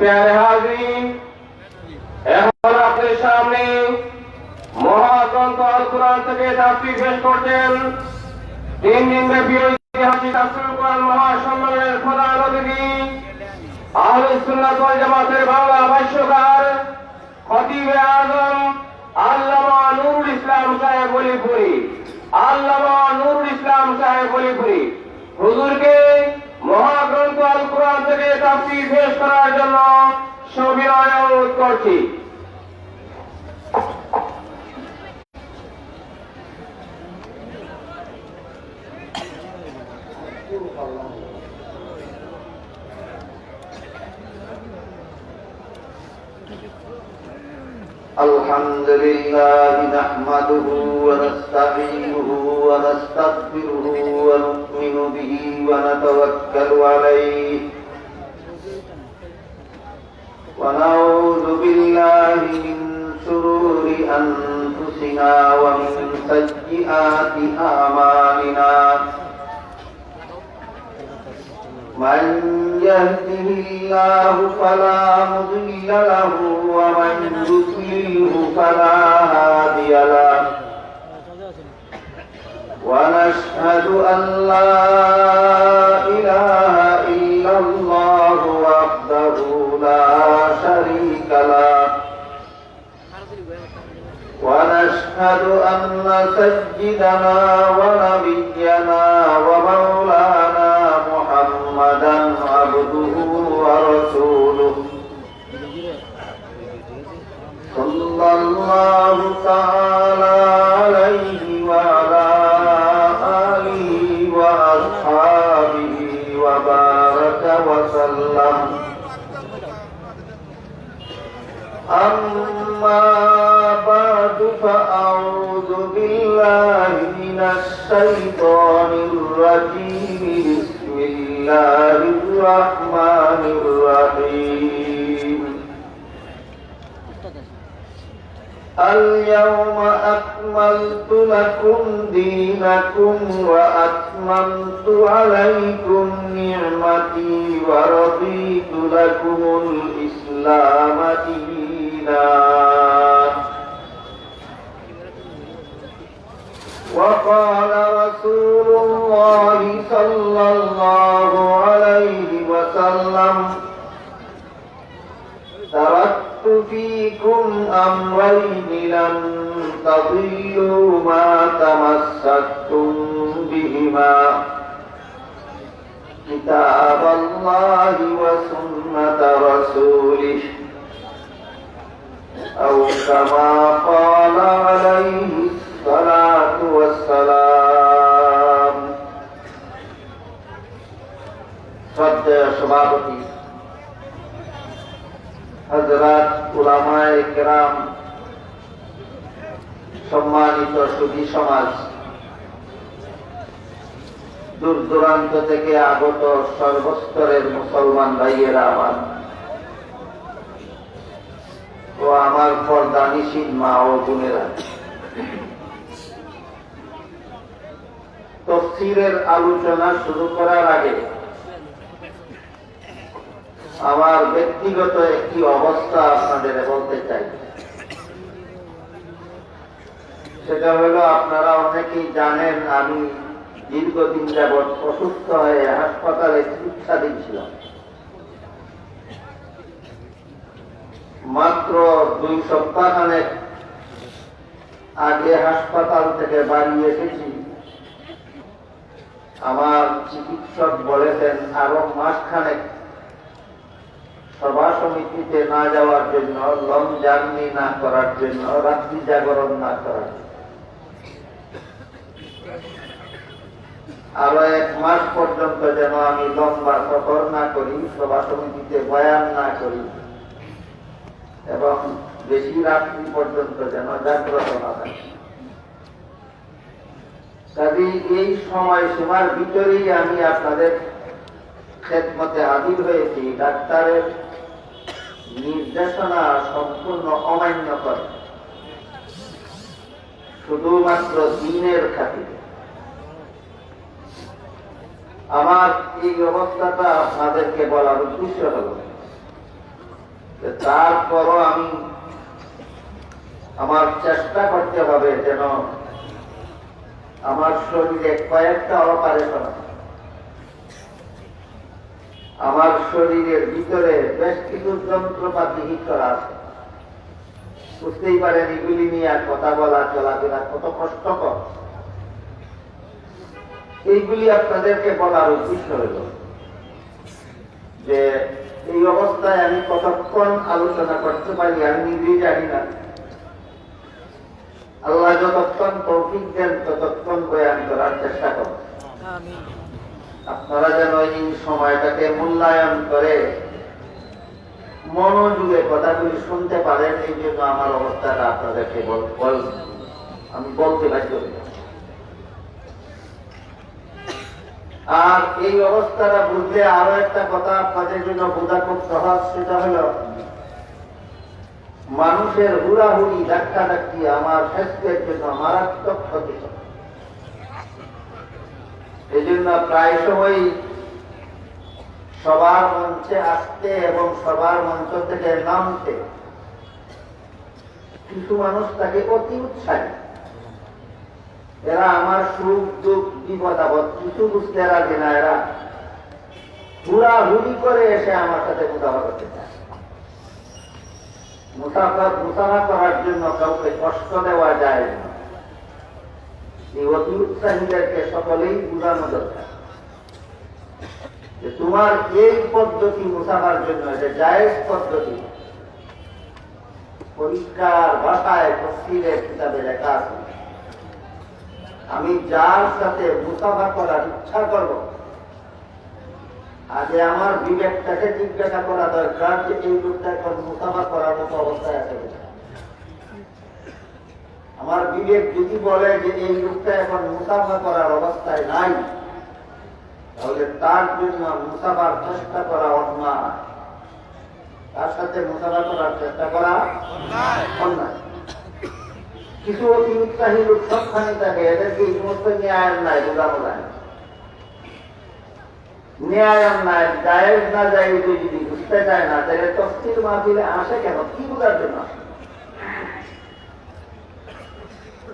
প্যারে হাজরিন, এখন আপনাদের সামনে মহাগ্রন্থ আল কোরআন থেকে তাফসীর পেশ করছেন 3 দিন ব্যাপী ঐতিহাসিক তাফসীরুল কোরআন মহাসম্মেলনের প্রধান অতিথি আহলুস সুন্নাত ওয়াল জামাতের বাংলা ভাষ্যকার খতিবে আযম আল্লামা নুরুল ইসলাম সাহেব ওলিপুরি। আল্লামা নুরুল ইসলাম সাহেব ওলিপুরি হুজুরকে মহাগ্রন্থ আল কোরআন থেকে তাফসীর পেশ করার জন্য সবিনয় অনুরোধ করছি। الحمد لله نحمده ونستعينه ونستغفره ونؤمن به ونتوكل عليه ونعوذ بالله من شرور أنفسنا ومن سيئات أعمالنا من يهده الله فلا مضل له ومن يضلله فلا هادي له ونشهد أن لا إله إلا الله وحده لا شريك له ونشهد أن سيدنا ونبينا ومولانا محمدا عبده ورسوله صلى الله تعالى عليه وعلى آله وأصحابه وبارك وسلم. أما بعد فأعوذ بالله من الشيطان الرجيم. بسم الله الرحمن الرحيم. اليوم أكملت لكم دينكم وأتممت عليكم نعمتي ورضيت لكم الإسلام دينا. وقال رسول الله صلى الله عليه وسلم: تركت فيكم أمرين لن تضلوا ما تمسكتم بهما كتاب الله وسنة رسوله أو كما قال عليه الصلاة والسلام. শ্রদ্ধেয় সভাপতি, হযরত উলামায়ে কেরাম, সম্মানিত সুধী সমাজ, দূর দূরান্ত থেকে আগত সর্বস্তরের মুসলমান ভাইয়েরা আমার ও আমার পর্দানিশীন মা ও বোনেরা, তাফসীরের আলোচনা শুরু করার আগে আমার ব্যক্তিগত একটি অবস্থা আপনাদের বলতে চাই। সেটা হলো, আপনারা অনেকেই জানেন আমি দীর্ঘদিন যাবৎ অসুস্থ হয়ে হাসপাতালে চিকিৎসাধীন ছিলাম। মাত্র 2 সপ্তাহখানেক আগে হাসপাতাল থেকে বাড়ি এসেছি। আমার চিকিৎসক বলেছেন আরো মাসখানেক সভা সমিতিতে না যাওয়ার জন্য, লং জার্নি না করার জন্য, রাত্রি জাগরণ না করার জন্য। আরো 1 মাস পর্যন্ত যেন আমি লম্বা সফর না করি, সভা সমিতিতে বয়ান না করি এবং বেশি রাত্রি পর্যন্ত যেন জাগ্রত না থাকি। কাজেই এই সময়সীমার ভিতরেই আমি আপনাদের খেদমতে হাজির হয়েছি, ডাক্তারের নির্দেশনা সম্পূর্ণ অমান্য করে, শুধুমাত্র দিনের খাতিরে। আমার এই অবস্থাটা আপনাদেরকে বলার উদ্দেশ্য হল, তারপরও আমি আমার চেষ্টা করতে হবে যেন আমার শরীরে কয়েকটা অপারেশন, আমার শরীরের ভিতরে বেশ কিছু যন্ত্রপাতি করা আছে। বুঝতেই পারেন এগুলি নিয়ে কথা বলা চলাফেরা কত কষ্টকর। এইগুলি আপনাদেরকে বলার উদ্দেশ্য হল যে এই অবস্থায় আমি কতক্ষণ আলোচনা করতে পারি আমি নিজেই জানি না। আল্লাহ যতক্ষণ তৌফিক দেন ততক্ষণ বয়ান করার চেষ্টা করব। আপনারা যেন এই সময়টাকে মূল্যায়ন করে মনোযোগে কথাগুলি শুনতে পারেন, এই জন্য আমার অবস্থাটা আপনাদেরকে আমি বলতে বাধ্য হই। আর এই অবস্থাটা বুঝলে আরো একটা কথা আপনাদের জন্য বোঝা খুব সহজ, সেটা হল মানুষের হুড়াহুড়ি ধাক্কা ধাক্কি আমার স্বাস্থ্যের জন্য মারাত্মক ক্ষতি। এই জন্য প্রায় সময় সবার মঞ্চে আসতে এবং সবার মঞ্চ থেকে নামতে কিছু মানুষ তাকে অতি উৎসাহী। এরা আমার সুখ দুঃখ বিপদ আপদ কিছু বুঝতে রাজি না, এরা হুড়াহুড়ি করে এসে আমার সাথে মুসাফা করতে চায়। মুসাফা করার জন্য কাউকে কষ্ট দেওয়া যায় না। এই অতি উৎসাহীদেরকে সকলেই বুঝানো দরকার যে তোমার এই পদ্ধতি মুসাফার জন্য এটা জায়েজ পদ্ধতি। পরিষ্কার ভাষায় তফসিরের কিতাবে লেখা আছে, আমি যার সাথে মুসাফা করার ইচ্ছা করব আগে আমার বিবেকটাকে জিজ্ঞাসা করা দরকার যে এই লোকটা এখন মুসাফা করার মতো অবস্থায় আছে। আমার বিবেক যদি বলে যে এই লোকটা এখন মুসাফা করার অবস্থায় নাই, তাহলে তার জন্য মুসাফার চেষ্টা করা অন্যায়, তার সাথে মুসাফা করার চেষ্টা করা অন্যায়। কিছু অতি উৎসাহী লোক সবখানে থাকে, এদেরকে এই সমস্ত ন্যায় নাই বোঝানো যায় না। ন্যায় নাই জায়েজ না জায়েজ যদি বুঝতে চায় না, তাহলে তফসির মাহফিলে আসে কেন, কি বোঝার জন্য?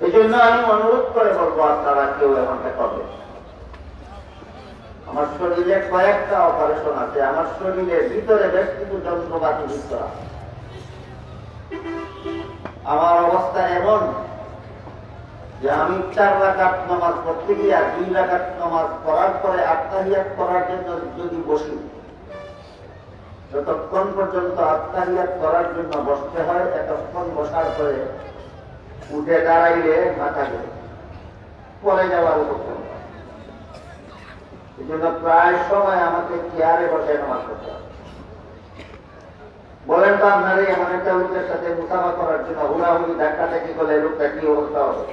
এই জন্য আমি অনুরোধ করে বলবো আপনারা কেউ এমনটা করবে। আমার শরীরে কয়েকটা অপারেশন আছে, আমার শরীরের ভিতরে বেশ কিছু যন্ত্রপাতি যুক্ত আছে। আমার অবস্থা এমন যে আমি 4 রাকাত নামাজ পড়তে গিয়ে 2 রাকাত নামাজ পড়ার পরে আত্তাহিয়াত করার জন্য যদি বসি, যতক্ষণ পর্যন্ত আত্তাহিয়াত করার জন্য বসতে হয়, এতক্ষণ বসার পরে উঠে দাঁড়াইলে মাথা গেলে পরে যাওয়ার উপক্রম। এই জন্য প্রায় সময় আমাকে চেয়ারে বসে নামাজ পড়তে হয়। বলেন তো আপনারা এমন একটা লোকের সাথে মুসাফা করার জন্য হুড়াহুড়ি ধাক্কা ধাক্কি করলে লোকটা কি অবস্থা হবে?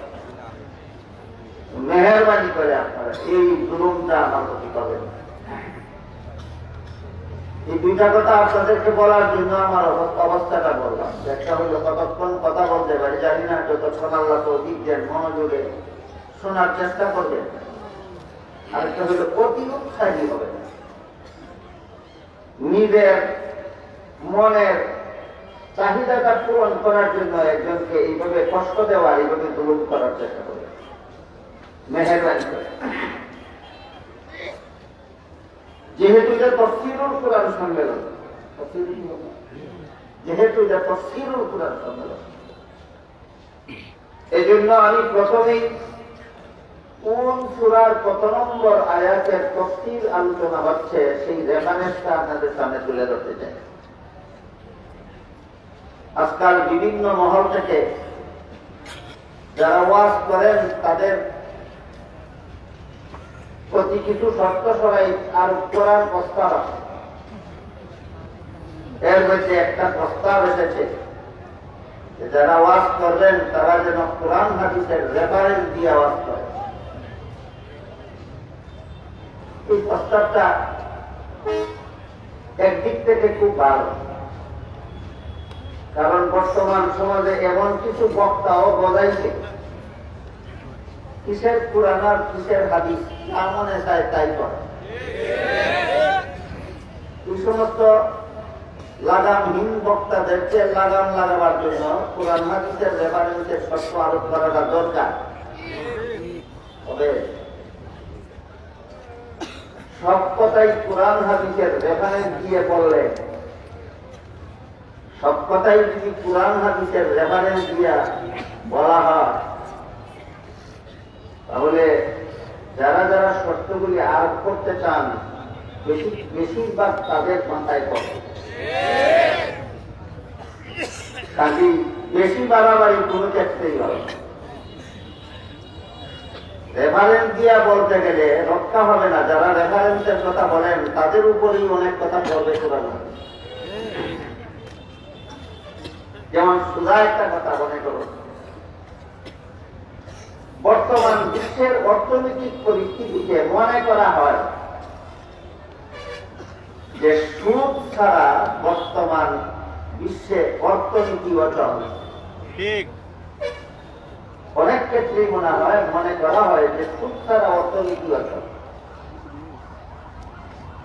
মেহরবানি করে আপনারা এই জুলুমটা আমার প্রতি করবেন। এই দুইটা কথা আপনাদেরকে বলার জন্য আমার অবস্থাটা বললাম। একটা হলো কতক্ষণ কথা বলতে পারি জানি না, যতক্ষণ আল্লাহ তৌফিক দেন মনোযোগে শোনার চেষ্টা করবেন। আরেকটা হলো অতি উৎসাহী হবে, নিজের মনের চাহিদাটা পূরণ করার জন্য একজনকে এইভাবে কষ্ট দেওয়া, এইভাবে জুলুম করার চেষ্টা করবে। মেহেরবানি করে, যেহেতু এটা তাফসীরুল কুরআন সম্মেলন, যেহেতু এটা তাফসীরুল কুরআন সম্মেলন, এই জন্য আমি প্রথমেই কোন সূরার কত নম্বর আয়াতের তাফসীর আলোচনা হচ্ছে সেই রেফারেন্সটা আপনাদের সামনে তুলে ধরতে চাই। আজকাল বিভিন্ন মহল থেকে যারা ওয়াজ করেন তাদের প্রতি কিছু শর্ত সবাই আরোপ করার প্রস্তাব আছে। এর মধ্যে একটা প্রস্তাব এসেছে যারা ওয়াজ করবেন তারা যেন কোরআন হাদিসের রেফারেন্স দিয়ে ওয়াজ করে। এই প্রস্তাবটা একদিক থেকে খুব ভালো, কারণ বর্তমান সমাজে এমন কিছু বক্তাও বজাইছে কিসের কোরআন আর কিসের হাদিস যা মনে চায় তাই করে। এই সমস্ত লাগামহীন বক্তাদেরকে লাগাম লাগাবার জন্য কোরআন হাদিসের রেফারেন্সের শর্ত আরোপ করাটা দরকার। তবে সব কথাই কোরআন হাদিসের রেফারেন্স দিয়ে বললে, সব কথাই যদি কোরআন হাদিসের রেফারেন্স দিয়া বলা হয়, তাহলে যারা যারা শর্তগুলি আরোপ করতে চান বেশিরভাগ তাদের মাথায় পড়ে। কাজে বেশি বাড়াবাড়ি কোনো ক্ষেত্রেই হবে। রেফারেন্স দিয়া বলতে গেলে রক্ষা হবে না। যারা রেফারেন্সের কথা বলেন তাদের উপরেই অনেক কথা বলবে কোরআন হাদিস। যেমন সুদা একটা কথা মনে করুন, বর্তমান বিশ্বের অর্থনৈতিক পরিস্থিতিতে মনে করা হয় যে সুদ ছাড়া বর্তমান বিশ্বে অর্থনীতি অচল। ঠিক। অনেক ক্ষেত্রেই মনে করা হয় যে সুদ ছাড়া অর্থনীতি অচল।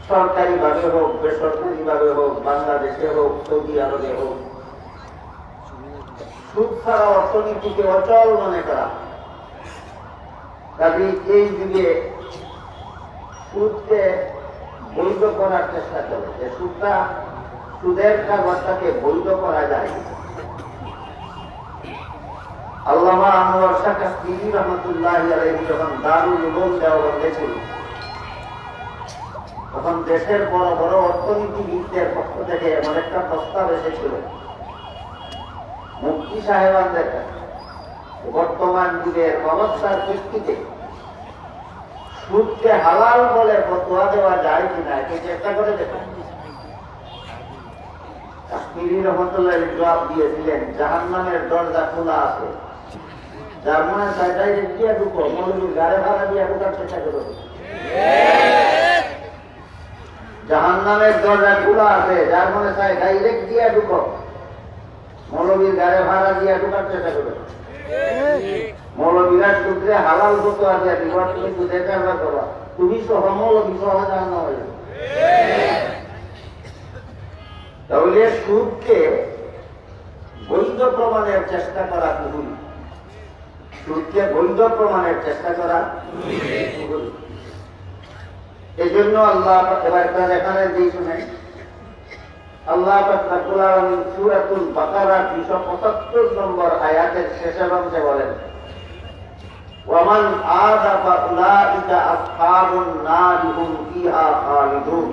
সরকারি ভাবে হোক, বেসরকারি ভাবে হোক, বাংলাদেশে হোক, সৌদি আরবে হোক, সুদ ছাড়া অর্থনীতিকে অচল মনে করা। কাজে এই যুগে সুদকে বৈধ করার চেষ্টা করে, যে সুদের কাগজটাকে বৈধ করা যায়। আল্লামা আনোয়ার শাহ কাশ্মীরি রহমতুল্লাহি আলাইহি যখন দারুল উলুম দেওবন্দ গেছিল, তখন দেশের বড় বড় অর্থনীতিবিদদের পক্ষ থেকে এমন একটা প্রস্তাব এসেছিল মুফতি সাহেবানদের কাছে, বর্তমান যুগের অবস্থার ভিত্তিতে সুদকে হালাল বলে ফতোয়া দেওয়া যায় কিনা একে চেষ্টা করে দেখেন। কাশ্মীরি রহমতুল্লাহ জবাব দিয়েছিলেন, জাহান্নামের দরজা খোলা আছে, যার মনে চায় ডাইরেক্ট দিয়ে ঢুকো, মৌলবীর গাড়ি ভাড়া দিয়ে ঢুকার চেষ্টা করো। জাহান্নামের দরজা খোলা আছে, যার মনে চায় ডাইরেক্ট দিয়ে ঢুকো, মৌলবীর গাড়ি ভাড়া দিয়ে ঢুকার চেষ্টা করো। মৌলবীরা সূত্রে হালাল হতো আছে, তুমি সুদের কারবার করবা, তুমি সহ মৌলবী সহ জাহান্নাম হয়ে যাবে। তাহলে সুদকে বৈধ প্রমাণের চেষ্টা করা ভুল। সুদকে বৈধ প্রমাণের চেষ্টা করা ভুল। এই জন্য আল্লাহ এবার এখানে দিয়ে শুনে আল্লাহ রাব্বুল আলামিন সূরাতুল বাকারার 275 নম্বর আয়াতের শেষের অংশে বলেন, ওয়ামান আযা ফাউলাইকা আসহাবুন নারি হুম ফিহা খালিদুন।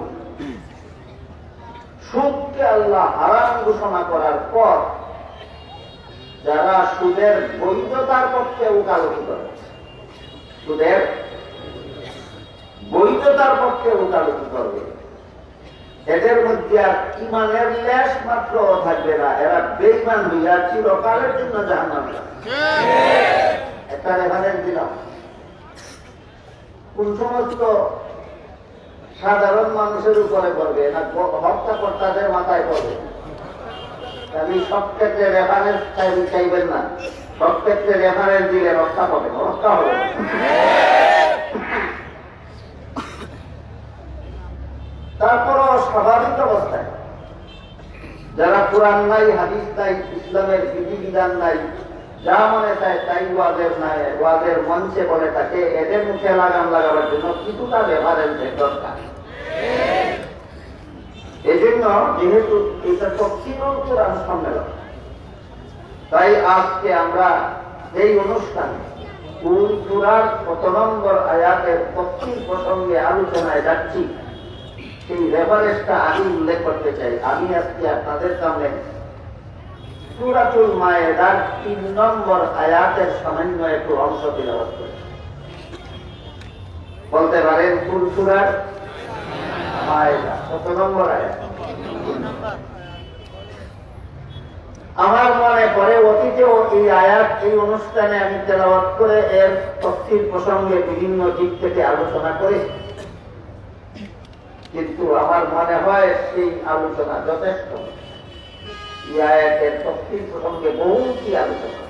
সুদকে আল্লাহ হারাম ঘোষণা করার পর যারা সুদের বৈধতার পক্ষে ওকালতি করে, সুদের বৈধতার পক্ষে ওকালতি করবে, এদের মধ্যে আর ঈমানের লেশ মাত্র থাকবে না। এরা বেঈমান হইয়া চিরকালের জন্য জাহান্নামে যাবে। একটা রেফারেন্স দিলাম, কোন সমস্ত সাধারণ মানুষের উপরে পড়বে না হত্যাকর্তাদের মাথায় পড়বে। আমি সব ক্ষেত্রে রেফারেন্স চাইবেন না, সব ক্ষেত্রে রেফারেন্স দিলে রক্ষা পাবেন, রক্ষা হবে। তারপরও স্বাভাবিক অবস্থায় যারা কোরআন নাই, হাদিস নাই, ইসলামের বিধিবিধান নাই, যা মনে চায় তাই ওয়াজের মঞ্চে বলে থাকে, এদের মুখে লাগাম লাগাবার জন্য কিছুটা রেফারেন্সের দরকার। এই জন্য যেহেতু এটা তফসিরুল কোরআন সম্মেলন, তাই আজকে আমরা এই অনুষ্ঠানে সূরার কত নম্বর আয়াতের তফসির প্রসঙ্গে আলোচনায় যাচ্ছি, সেই রেফারেন্সটা আমি উল্লেখ করতে চাই। আমি আজকে আপনাদের সামনে সূরাতুল মায়েদার 3 নম্বর আয়াতের সামান্য একটু অংশ তিলাওয়াত করি। বলতে পারেন কোন সূরার? মায়েদা। কত নম্বর আয়াত? আমার মনে পড়ে অতীতেও এই আয়াত এই অনুষ্ঠানে আমি তেলাওয়াত করে এর তফসির প্রসঙ্গে বিভিন্ন দিক থেকে আলোচনা করি, কিন্তু আমার মনে হয় সেই আলোচনা যথেষ্ট। এই আয়াতের তফসির প্রসঙ্গে বহুটি আলোচনা,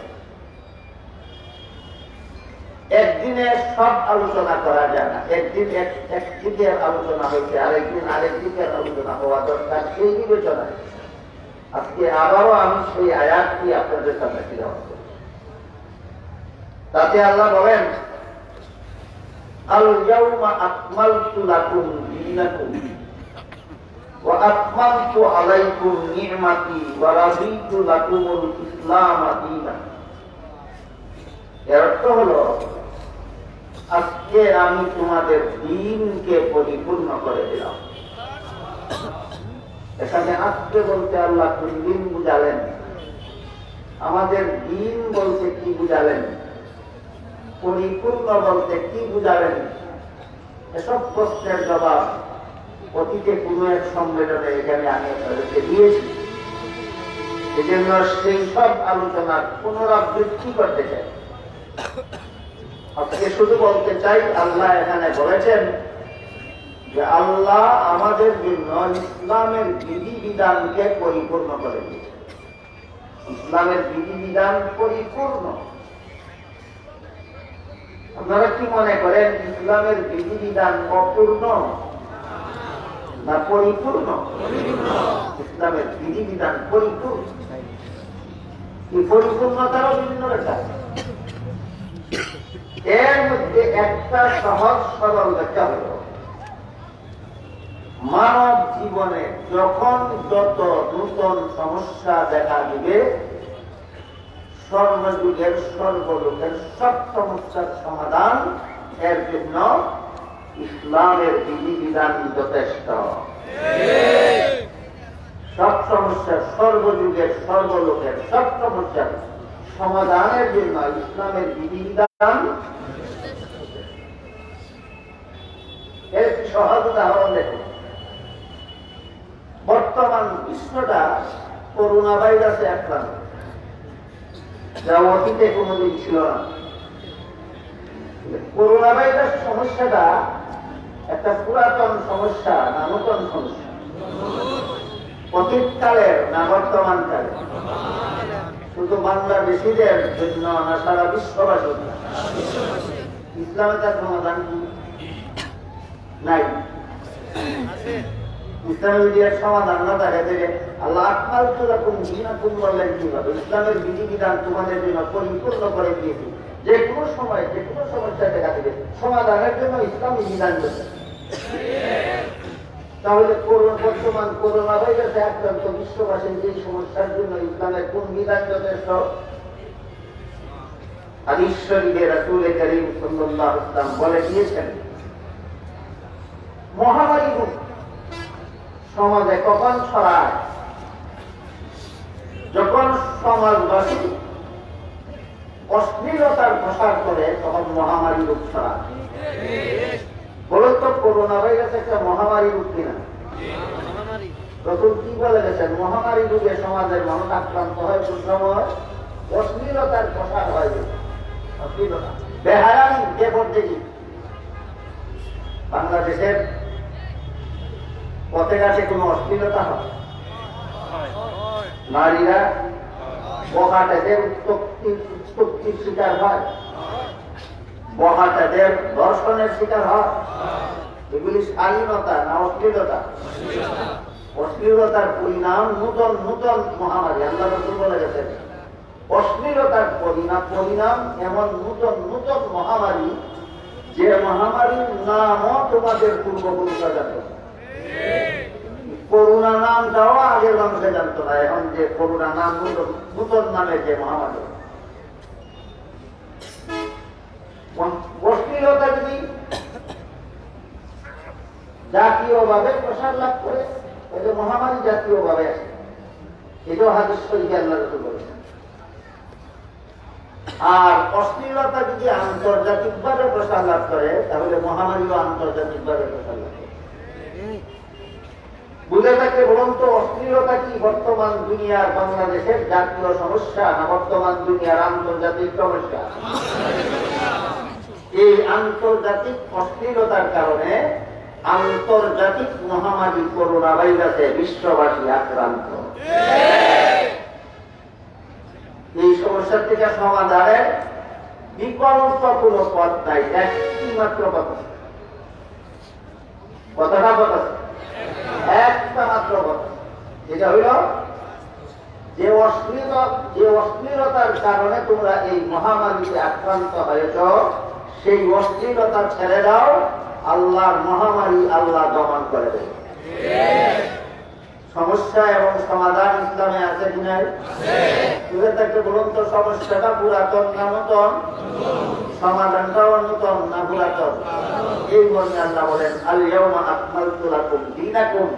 একদিনে সব আলোচনা করা যায় না। একদিন এক দিকের আলোচনা হয়েছে, আরেকদিন আরেক দিকের আলোচনা হওয়া দরকার, সেই বিবেচনায় আজকে আবারও আমি সেই আয়াতটি আপনাদের সামনে তিলাওয়াত করব। তাতে আল্লাহ বলেন, আল ইয়াউমা আকমালতু লাকুম দীনাকুম ওয়া আতমামতু আলাইকুম নি'মাতি ওয়া রাদিতু লাকুমুল ইসলাম দীনান। এর অর্থ হলো, আজকে আমি তোমাদের দ্বীনকে পরিপূর্ণ করে দিলাম। এখানে আজকে বলতে আল্লাহ কোন দিন বুঝালেন, আমাদের দ্বীন বলতে কি বুঝালেন, পরিপূর্ণ বলতে কি বুঝালেন, এসব প্রশ্নের জবাব অতীতে কোন এক সম্মেলনে এখানে আমি আপনাদেরকে দিয়েছি। এজন্য সেই সব আলোচনার পুনরাবৃত্তি করতে চাই। আজকে শুধু বলতে চাই, আল্লাহ এখানে বলেছেন যে আল্লাহ আমাদের জন্য ইসলামের বিধিবিধানকে পরিপূর্ণ করে দিয়েছে। ইসলামের বিধিবিধান পরিপূর্ণ। আপনারা কি মনে করেন ইসলামের বিধিবিধান অপূর্ণ না পরিপূর্ণ? ইসলামের বিধিবিধান পরিপূর্ণ। এই পরিপূর্ণতারও বিভিন্ন রেখা। এর মধ্যে একটা সহজ সরল ব্যাখ্যা হল, মানব জীবনে যখন যত নূতন সমস্যা দেখা দিবে, সর্বযুগের সর্বলোকের সব সমস্যার সমাধান এর জন্য ইসলামের বিধিবিধান যথেষ্ট। সব সমস্যার, সর্বযুগের সর্বলোকের সব সমস্যার সমাধানের জন্য ইসলামের বিধিবিধান। এর একটি সহজ উদাহরণ দেখুন। বর্তমান বিশ্বটা করোনা ভাইরাসে আক্রান্ত, যা অতীতে কোনোদিন ছিল না। করোনা ভাইরাস সমস্যাটা একটা পুরাতন সমস্যা না নতুন সমস্যা? অতীতকালের না বর্তমান কালের? শুধু বাংলাদেশিদের জন্য না সারা বিশ্ববাসীর? ইসলামে তার সমাধান নাই। ইসলামের যদি এক সমাধান না থাকে, থেকে আল্লাহ আকমালতু লাকুম দীনাকুম বললেন কিভাবে? ইসলামের বিধিবিধান তোমাদের জন্য পরিপূর্ণ করে দিয়েছি। যে কোনো সময় যে কোনো সমস্যা দেখা দিবে, সমাধানের জন্য ইসলামী বিধান যথেষ্ট। তাহলে বর্তমান করোনা ভাইরাসে আক্রান্ত বিশ্ববাসীর যে সমস্যার জন্য ইসলামের কোন বিধান যথেষ্ট? হাদিস শরীফে রাসূল করিম সাল্লাল্লাহু আলাইহি ওয়াসাল্লাম বলে দিয়েছেন, মহামারী রূপ সমাজে কখন ছড়ায়? যখন সমাজবাসী অশ্লীলতার প্রসার করে, তখন মহামারী রূপ ছড়ায়। বলো তো, করোনা ভাইরাস একটা মহামারী রূপ কিনা? রাসূল কি বলে গেছেন? মহামারী রূপে সমাজের মানুষ আক্রান্ত হয় কোন সময়? অশ্লীলতার প্রসার হয়। অশ্লীলতা, বেহায়ামি, বেপরদেশি। বাংলাদেশের পথে ঘাটে কোন অশ্লীলতা হয়? নারীরা বখাটেদের উৎপত্তির শিকার হয়, বখাটেদের ধর্ষণের শিকার হয়। এগুলি শালীনতা না অশ্লীলতা? অশ্লীলতার পরিণাম নূতন নূতন মহামারী। আল্লাহ রাসূল বলে গেছেন, অশ্লীলতার পরিণাম এমন নূতন নূতন মহামারী, যে মহামারীর নামও তোমাদের পূর্বপুরুষরা জানত। করোনা নামটাও আগের মানুষে জানতো না। এখন যে করোনা নাম নূতন নামে যে মহামারী, অশ্লীলতা যদি জাতীয়ভাবে প্রসার লাভ করে, এটা মহামারী জাতীয়ভাবে আসে। এটাও হাদিস শরীফে আল্লাহ রাসূল বলেছেন। আর অশ্লীলতা যদি আন্তর্জাতিকভাবে প্রসার লাভ করে, তাহলে মহামারীও আন্তর্জাতিকভাবে প্রসার লাভ করে। বুঝে থাকলে বলুন তো, অশ্লীলতা কি বর্তমান দুনিয়ার বাংলাদেশের জাতীয় সমস্যা না বর্তমান দুনিয়ার আন্তর্জাতিক সমস্যা? এই আন্তর্জাতিক অশ্লীলতার কারণে আন্তর্জাতিক মহামারী করোনা ভাইরাসে বিশ্ববাসী আক্রান্ত। এই সমস্যার থেকে সমাধানের বিকল্প কোন পথ নাই, একটি মাত্র পথ। কথাটা পথ আছে, একটা মাত্র পথ। এটা হইল যে অশ্লীলতার কারণে তোমরা এই মহামারীতে আক্রান্ত হয়েছ, সেই অশ্লীলতা ছেড়ে দাও, আল্লাহর মহামারী আল্লাহ দমন করে দেবে। সমস্যা এবং সমাধান ইসলামে আছে কি নাই? তুলে থাকতে বলুন তো, সমস্যাটা পুরাতন না নতুন? সমাধানটাও নতুন না পুরাতন? এই মর্মে আল্লাহ বলেন, আল ইয়াউমা আকমালতু লাকুম দীনাকুম,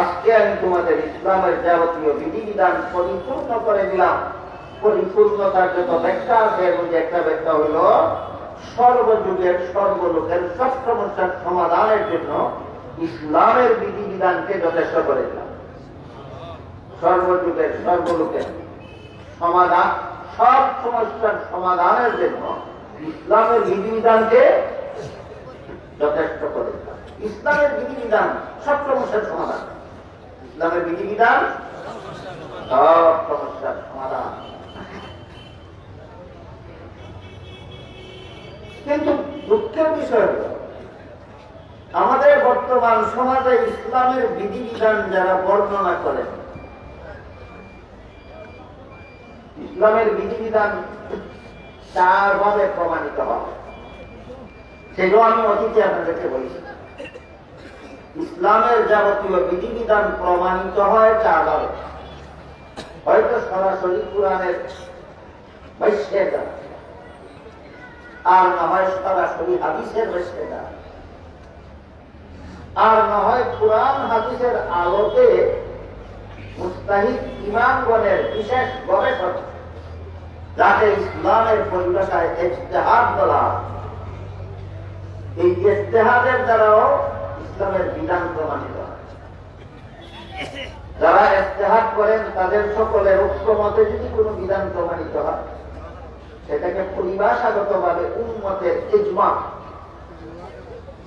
আজকে আমি তোমাদের ইসলামের যাবতীয় বিধিবিধান পরিপূর্ণ করে দিলাম। পরিপূর্ণতার যত ব্যাখ্যা আছে, এর মধ্যে একটা ব্যাখ্যা হইল সর্বযুগের সর্বলোকের সব সমস্যার সমাধানের জন্য ইসলামের বিধিবিধানকে যথেষ্ট করে দিলাম। সর্বযুগের সর্বলোকের সমাধান, সব সমস্যার সমাধানের জন্য ইসলামের বিধিবিধানকে যথেষ্ট করে দিলাম। ইসলামের বিধিবিধান সব সমস্যার সমাধান। ইসলামের বিধিবিধান সব সমস্যার সমাধান। কিন্তু দুঃখের বিষয় হল, আমাদের বর্তমান সমাজে ইসলামের বিধিবিধান যারা বর্ণনা করেন, ইসলামের বিধিবিধান চারভাবে প্রমাণিত হয়। সেগুলো আমি অতীতে আপনাদেরকে বলেছি। ইসলামের যাবতীয় বিধিবিধান প্রমাণিত হয় চারভাবে। হয়তো সরাসরি কোরআনের ভাষ্যের দ্বারা, আর না হয় সরাসরি হাদিসের ভাষ্যের দ্বারা, আর না হয় কোরআন হাদিসের আলোকে মুস্তাহিদ ইমামগণের বিশেষ গবেষক, যাকে ইসলামের পরিভাষায় ইজতিহাদ বলা, এই ইজতিহাদের দ্বারাও ইসলামের বিধান প্রমাণিত হয়। যারা ইজতিহাদ করেন তাদের সকলের ঐক্যমতে যদি কোনো বিধান প্রমাণিত হয়, সেটাকে পরিভাষাগতভাবে উম্মতের ইজমা।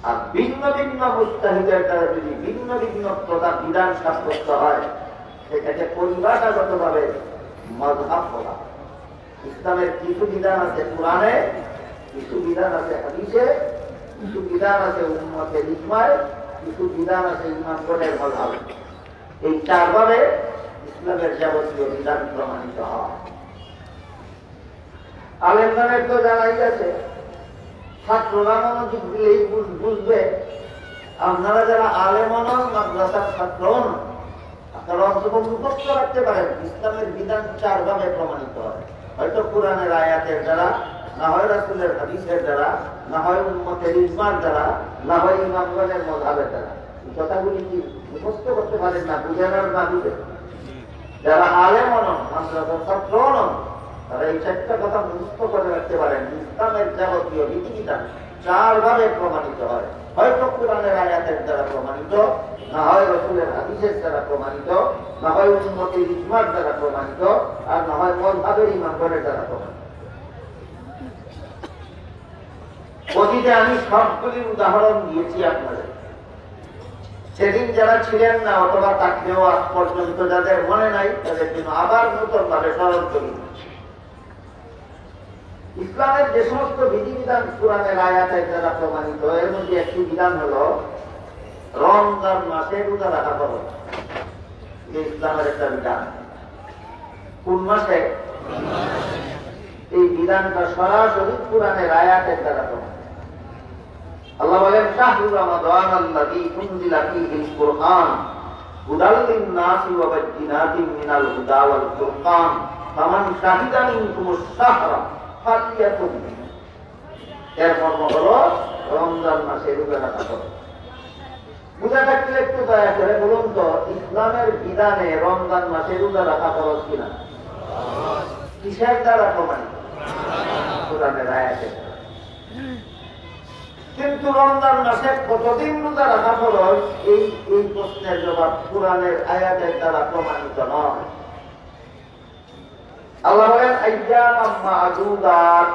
আর ভিন্ন ভিন্ন মুজতাহিদের দ্বারা যদি ভিন্ন ভিন্ন প্রকার বিধান সাব্যস্ত হয়, সেটাকে পরিভাষাগতভাবে মাযহাব বলা। ইসলামের কিছু বিধান আছে কোরআনে, কিছু বিধান আছে হাদিসে, কিছু বিধান আছে উম্মতের ইজমায়, কিছু বিধান আছে ইমামগণের মাযহাবে। এই চারভাবে ইসলামের যাবতীয় বিধান প্রমাণিত হয়। আলেমগণের তো জানাই আছে, ছাত্ররা মনোযোগ দিলেই বুঝবে। আপনারা যারা আলেম হন, মাদ্রাসার ছাত্র হন, আপনারা অন্তত মুখস্থ রাখতে পারেন ইসলামের বিধান চারভাবে প্রমাণিত হয়। হয়তো কোরআনের আয়াতের দ্বারা, না হয় রাসূলের হাদিসের দ্বারা, না হয় উম্মতের ইজমার দ্বারা, না হয় ইমামগণের মাযহাবের দ্বারা। এই কথাগুলি কি মুখস্থ করতে পারেন না? বুঝেন আর না বুঝেন? যারা আলেম হন, মাদ্রাসার ছাত্র হন, তারা এই চারটা কথা মুখস্থ করে রাখতে পারেন। ইসলামের যাবতীয় বিধিবিধান চারভাবে প্রমাণিত হয়। হয়তো কোরআনের আয়াতের দ্বারা প্রমাণিত, না হয় রাসূলের হাদিসের দ্বারা প্রমাণিত, না হয় উম্মতের ইজমার দ্বারা প্রমাণিত, আর না হয় মাযহাবের ইমামগণের দ্বারা প্রমাণিত। অতীতে আমি সবগুলির উদাহরণ দিয়েছি আপনাদের। সেদিন যারা ছিলেন না, অথবা তাকেও আজ পর্যন্ত যাদের মনে নাই, তাদের জন্য আবার নতুন ভাবে স্মরণ করি। ইসলামের যে সমস্ত বিধিবিধান কোরআনের আয়াতের দ্বারা প্রমাণিত, এর মধ্যে একটি বিধান হল রমজান মাসে রোজা রাখা ফরজ। ইসলামের একটা বিধান। কোন মাসে? এই বিধানটা সরাসরি কোরআনের আয়াতের দ্বারা প্রমাণিত। আল্লাহ বলেন, শাহরু রমাদান আল্লাযী উনজিলা ফীহিল কুরআন হুদাল লিন-নাসি ওয়া বায়্যিনাতিন মিনাল হুদা ওয়াল ফুরকান ফামান শাহিদা মিনকুমুশ শাহরা ফালিয়াকুম। এর মর্ম হলো রমজান মাসে রোজা রাখা ফরজ। বুঝা থাকলে একটু দয়া করে বলুন তো, ইসলামের বিধানে রমজান মাসে রোজা রাখা ফরজ কিনা? কিসের দ্বারা প্রমাণিত? কোরআনের আয়াতের। কিন্তু রমজান মাসে কতদিন রোজা রাখা ফরজ, এই প্রশ্নের জবাব কোরআনের আয়াতের দ্বারা প্রমাণিত নয়। আল্লাহ বলেন, আইয়ামাম মা'দুদাত,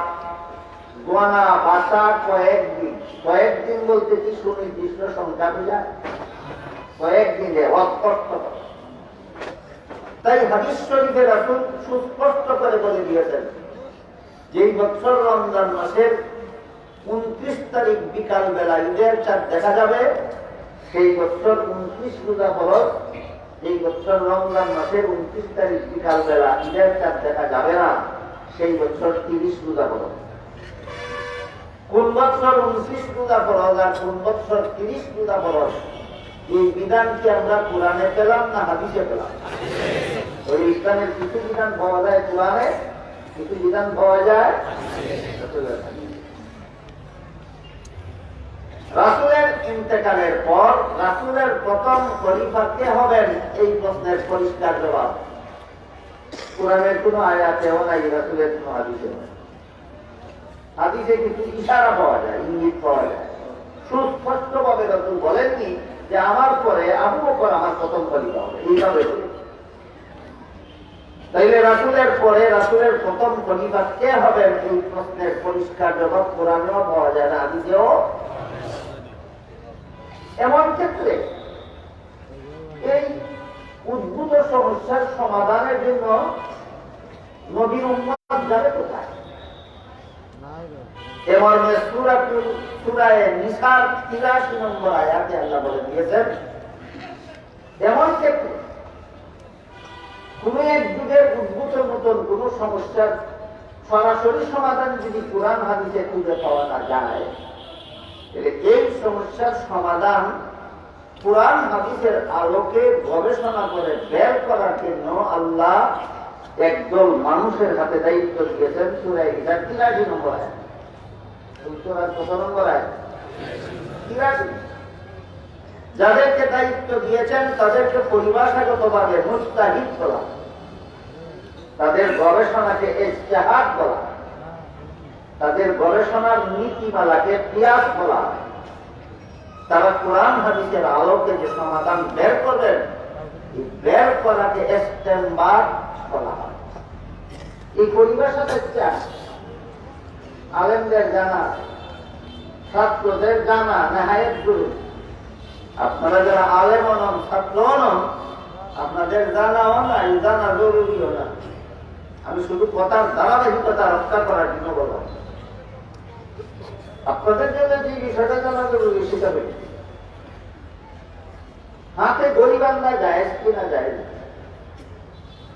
গোনা বাসা কয়েকদিন। কয়েকদিন বলতে কি সুনির্দিষ্ট সংখ্যা বোঝায়? কয়েকদিনে অস্পষ্ট। তাই হাদিস শরীফে রাসূল সুস্পষ্ট করে বলে দিয়েছেন, যেই বছর রমজান মাসের 29 তারিখ বিকাল বেলা ঈদের চাঁদ দেখা যাবে, সেই বছর 29 রোজা ফরজ, এই বছর রমজান মাসের 29 তারিখ বিকাল বেলা ঈদের চাঁদ দেখা যাবে না, সেই বছর 30 রোজা ফরজ। কোন বছর 29 রোজা ফরজ আর কোন বছর 30 রোজা ফরজ, এই বিধান কি আমরা কোরআনে পেলাম না হাদিসে পেলাম? ওই ইসলামের কিছু বিধান পাওয়া যায় কোরআনে, কিছু বিধান পাওয়া যায় রাসূলের ইন্তেকালের পর রাসূলের প্রথম খলিফা কে হবেন, এই প্রশ্নের পরিষ্কার জবাব কোরআনের কোন আয়াতেও নাই, রাসূলের কোন হাদিসেও নাই। হাদিসে কিছু ইশারা পাওয়া যায়, ইঙ্গিত পাওয়া যায়, সুস্পষ্টভাবে রাসূল বলেননি যে আমার পরে আবু বকর আমার প্রথম খলিফা হবে, এইভাবে বলে। তাইলে রাসূলের পরে রাসূলের প্রথম খলিফা কে হবেন, এই প্রশ্নের পরিষ্কার জবাব কোরআনেও পাওয়া যায় না, হাদিসেও। এমন ক্ষেত্রে এই উদ্ভূত সমস্যার সমাধানের জন্য নবীর উম্মত যাবে কোথায়? এমন সূরা নিসার 83 নম্বর আয়াতে আল্লাহ বলে দিয়েছেন, এমন ক্ষেত্রে কোন এক যুগের উদ্ভূত নতুন কোন সমস্যার সরাসরি সমাধান যদি কোরআন হাদিসে খুঁজে পাওয়া না যায়, এই সমস্যার সমাধান কোরআন হাদিসের আলোকে গবেষণা করে বের করার জন্য আল্লাহ একদল মানুষের হাতে দায়িত্ব দিয়েছেন। সূরা ইসরার 83 নম্বর আয়াত, সূরার কত নম্বর আয়াত? 83। যাদেরকে দায়িত্ব দিয়েছেন তাদেরকে পরিভাষাগতভাবে মুজতাহিদ বলা, তাদের গবেষণাকে ইজতিহাদ বলা, তাদের গবেষণার নীতিমালাকে কিয়াস বলা। তারা কোরআন হাদিসের আলোকে যে সমাধান বের করবেন, বের করাকে ইস্তেমবাদ বলা হয়। এই পরিভাষাটা আলেমদের জানা, ছাত্রদের জানা নেহায়েত জরুরি। আপনারা যারা আলেম নন, ছাত্র নন, আপনাদের জানাও না, এই জানা জরুরিও না। আমি শুধু কথার ধারাবাহিকতা রক্ষা করার জন্য বললাম। আপনাদের জন্য যে বিষয়টা জানা জরুরি সেটা বেশি। হাতে গরিবান্ধা জায়েজ কিনা জায়েজ,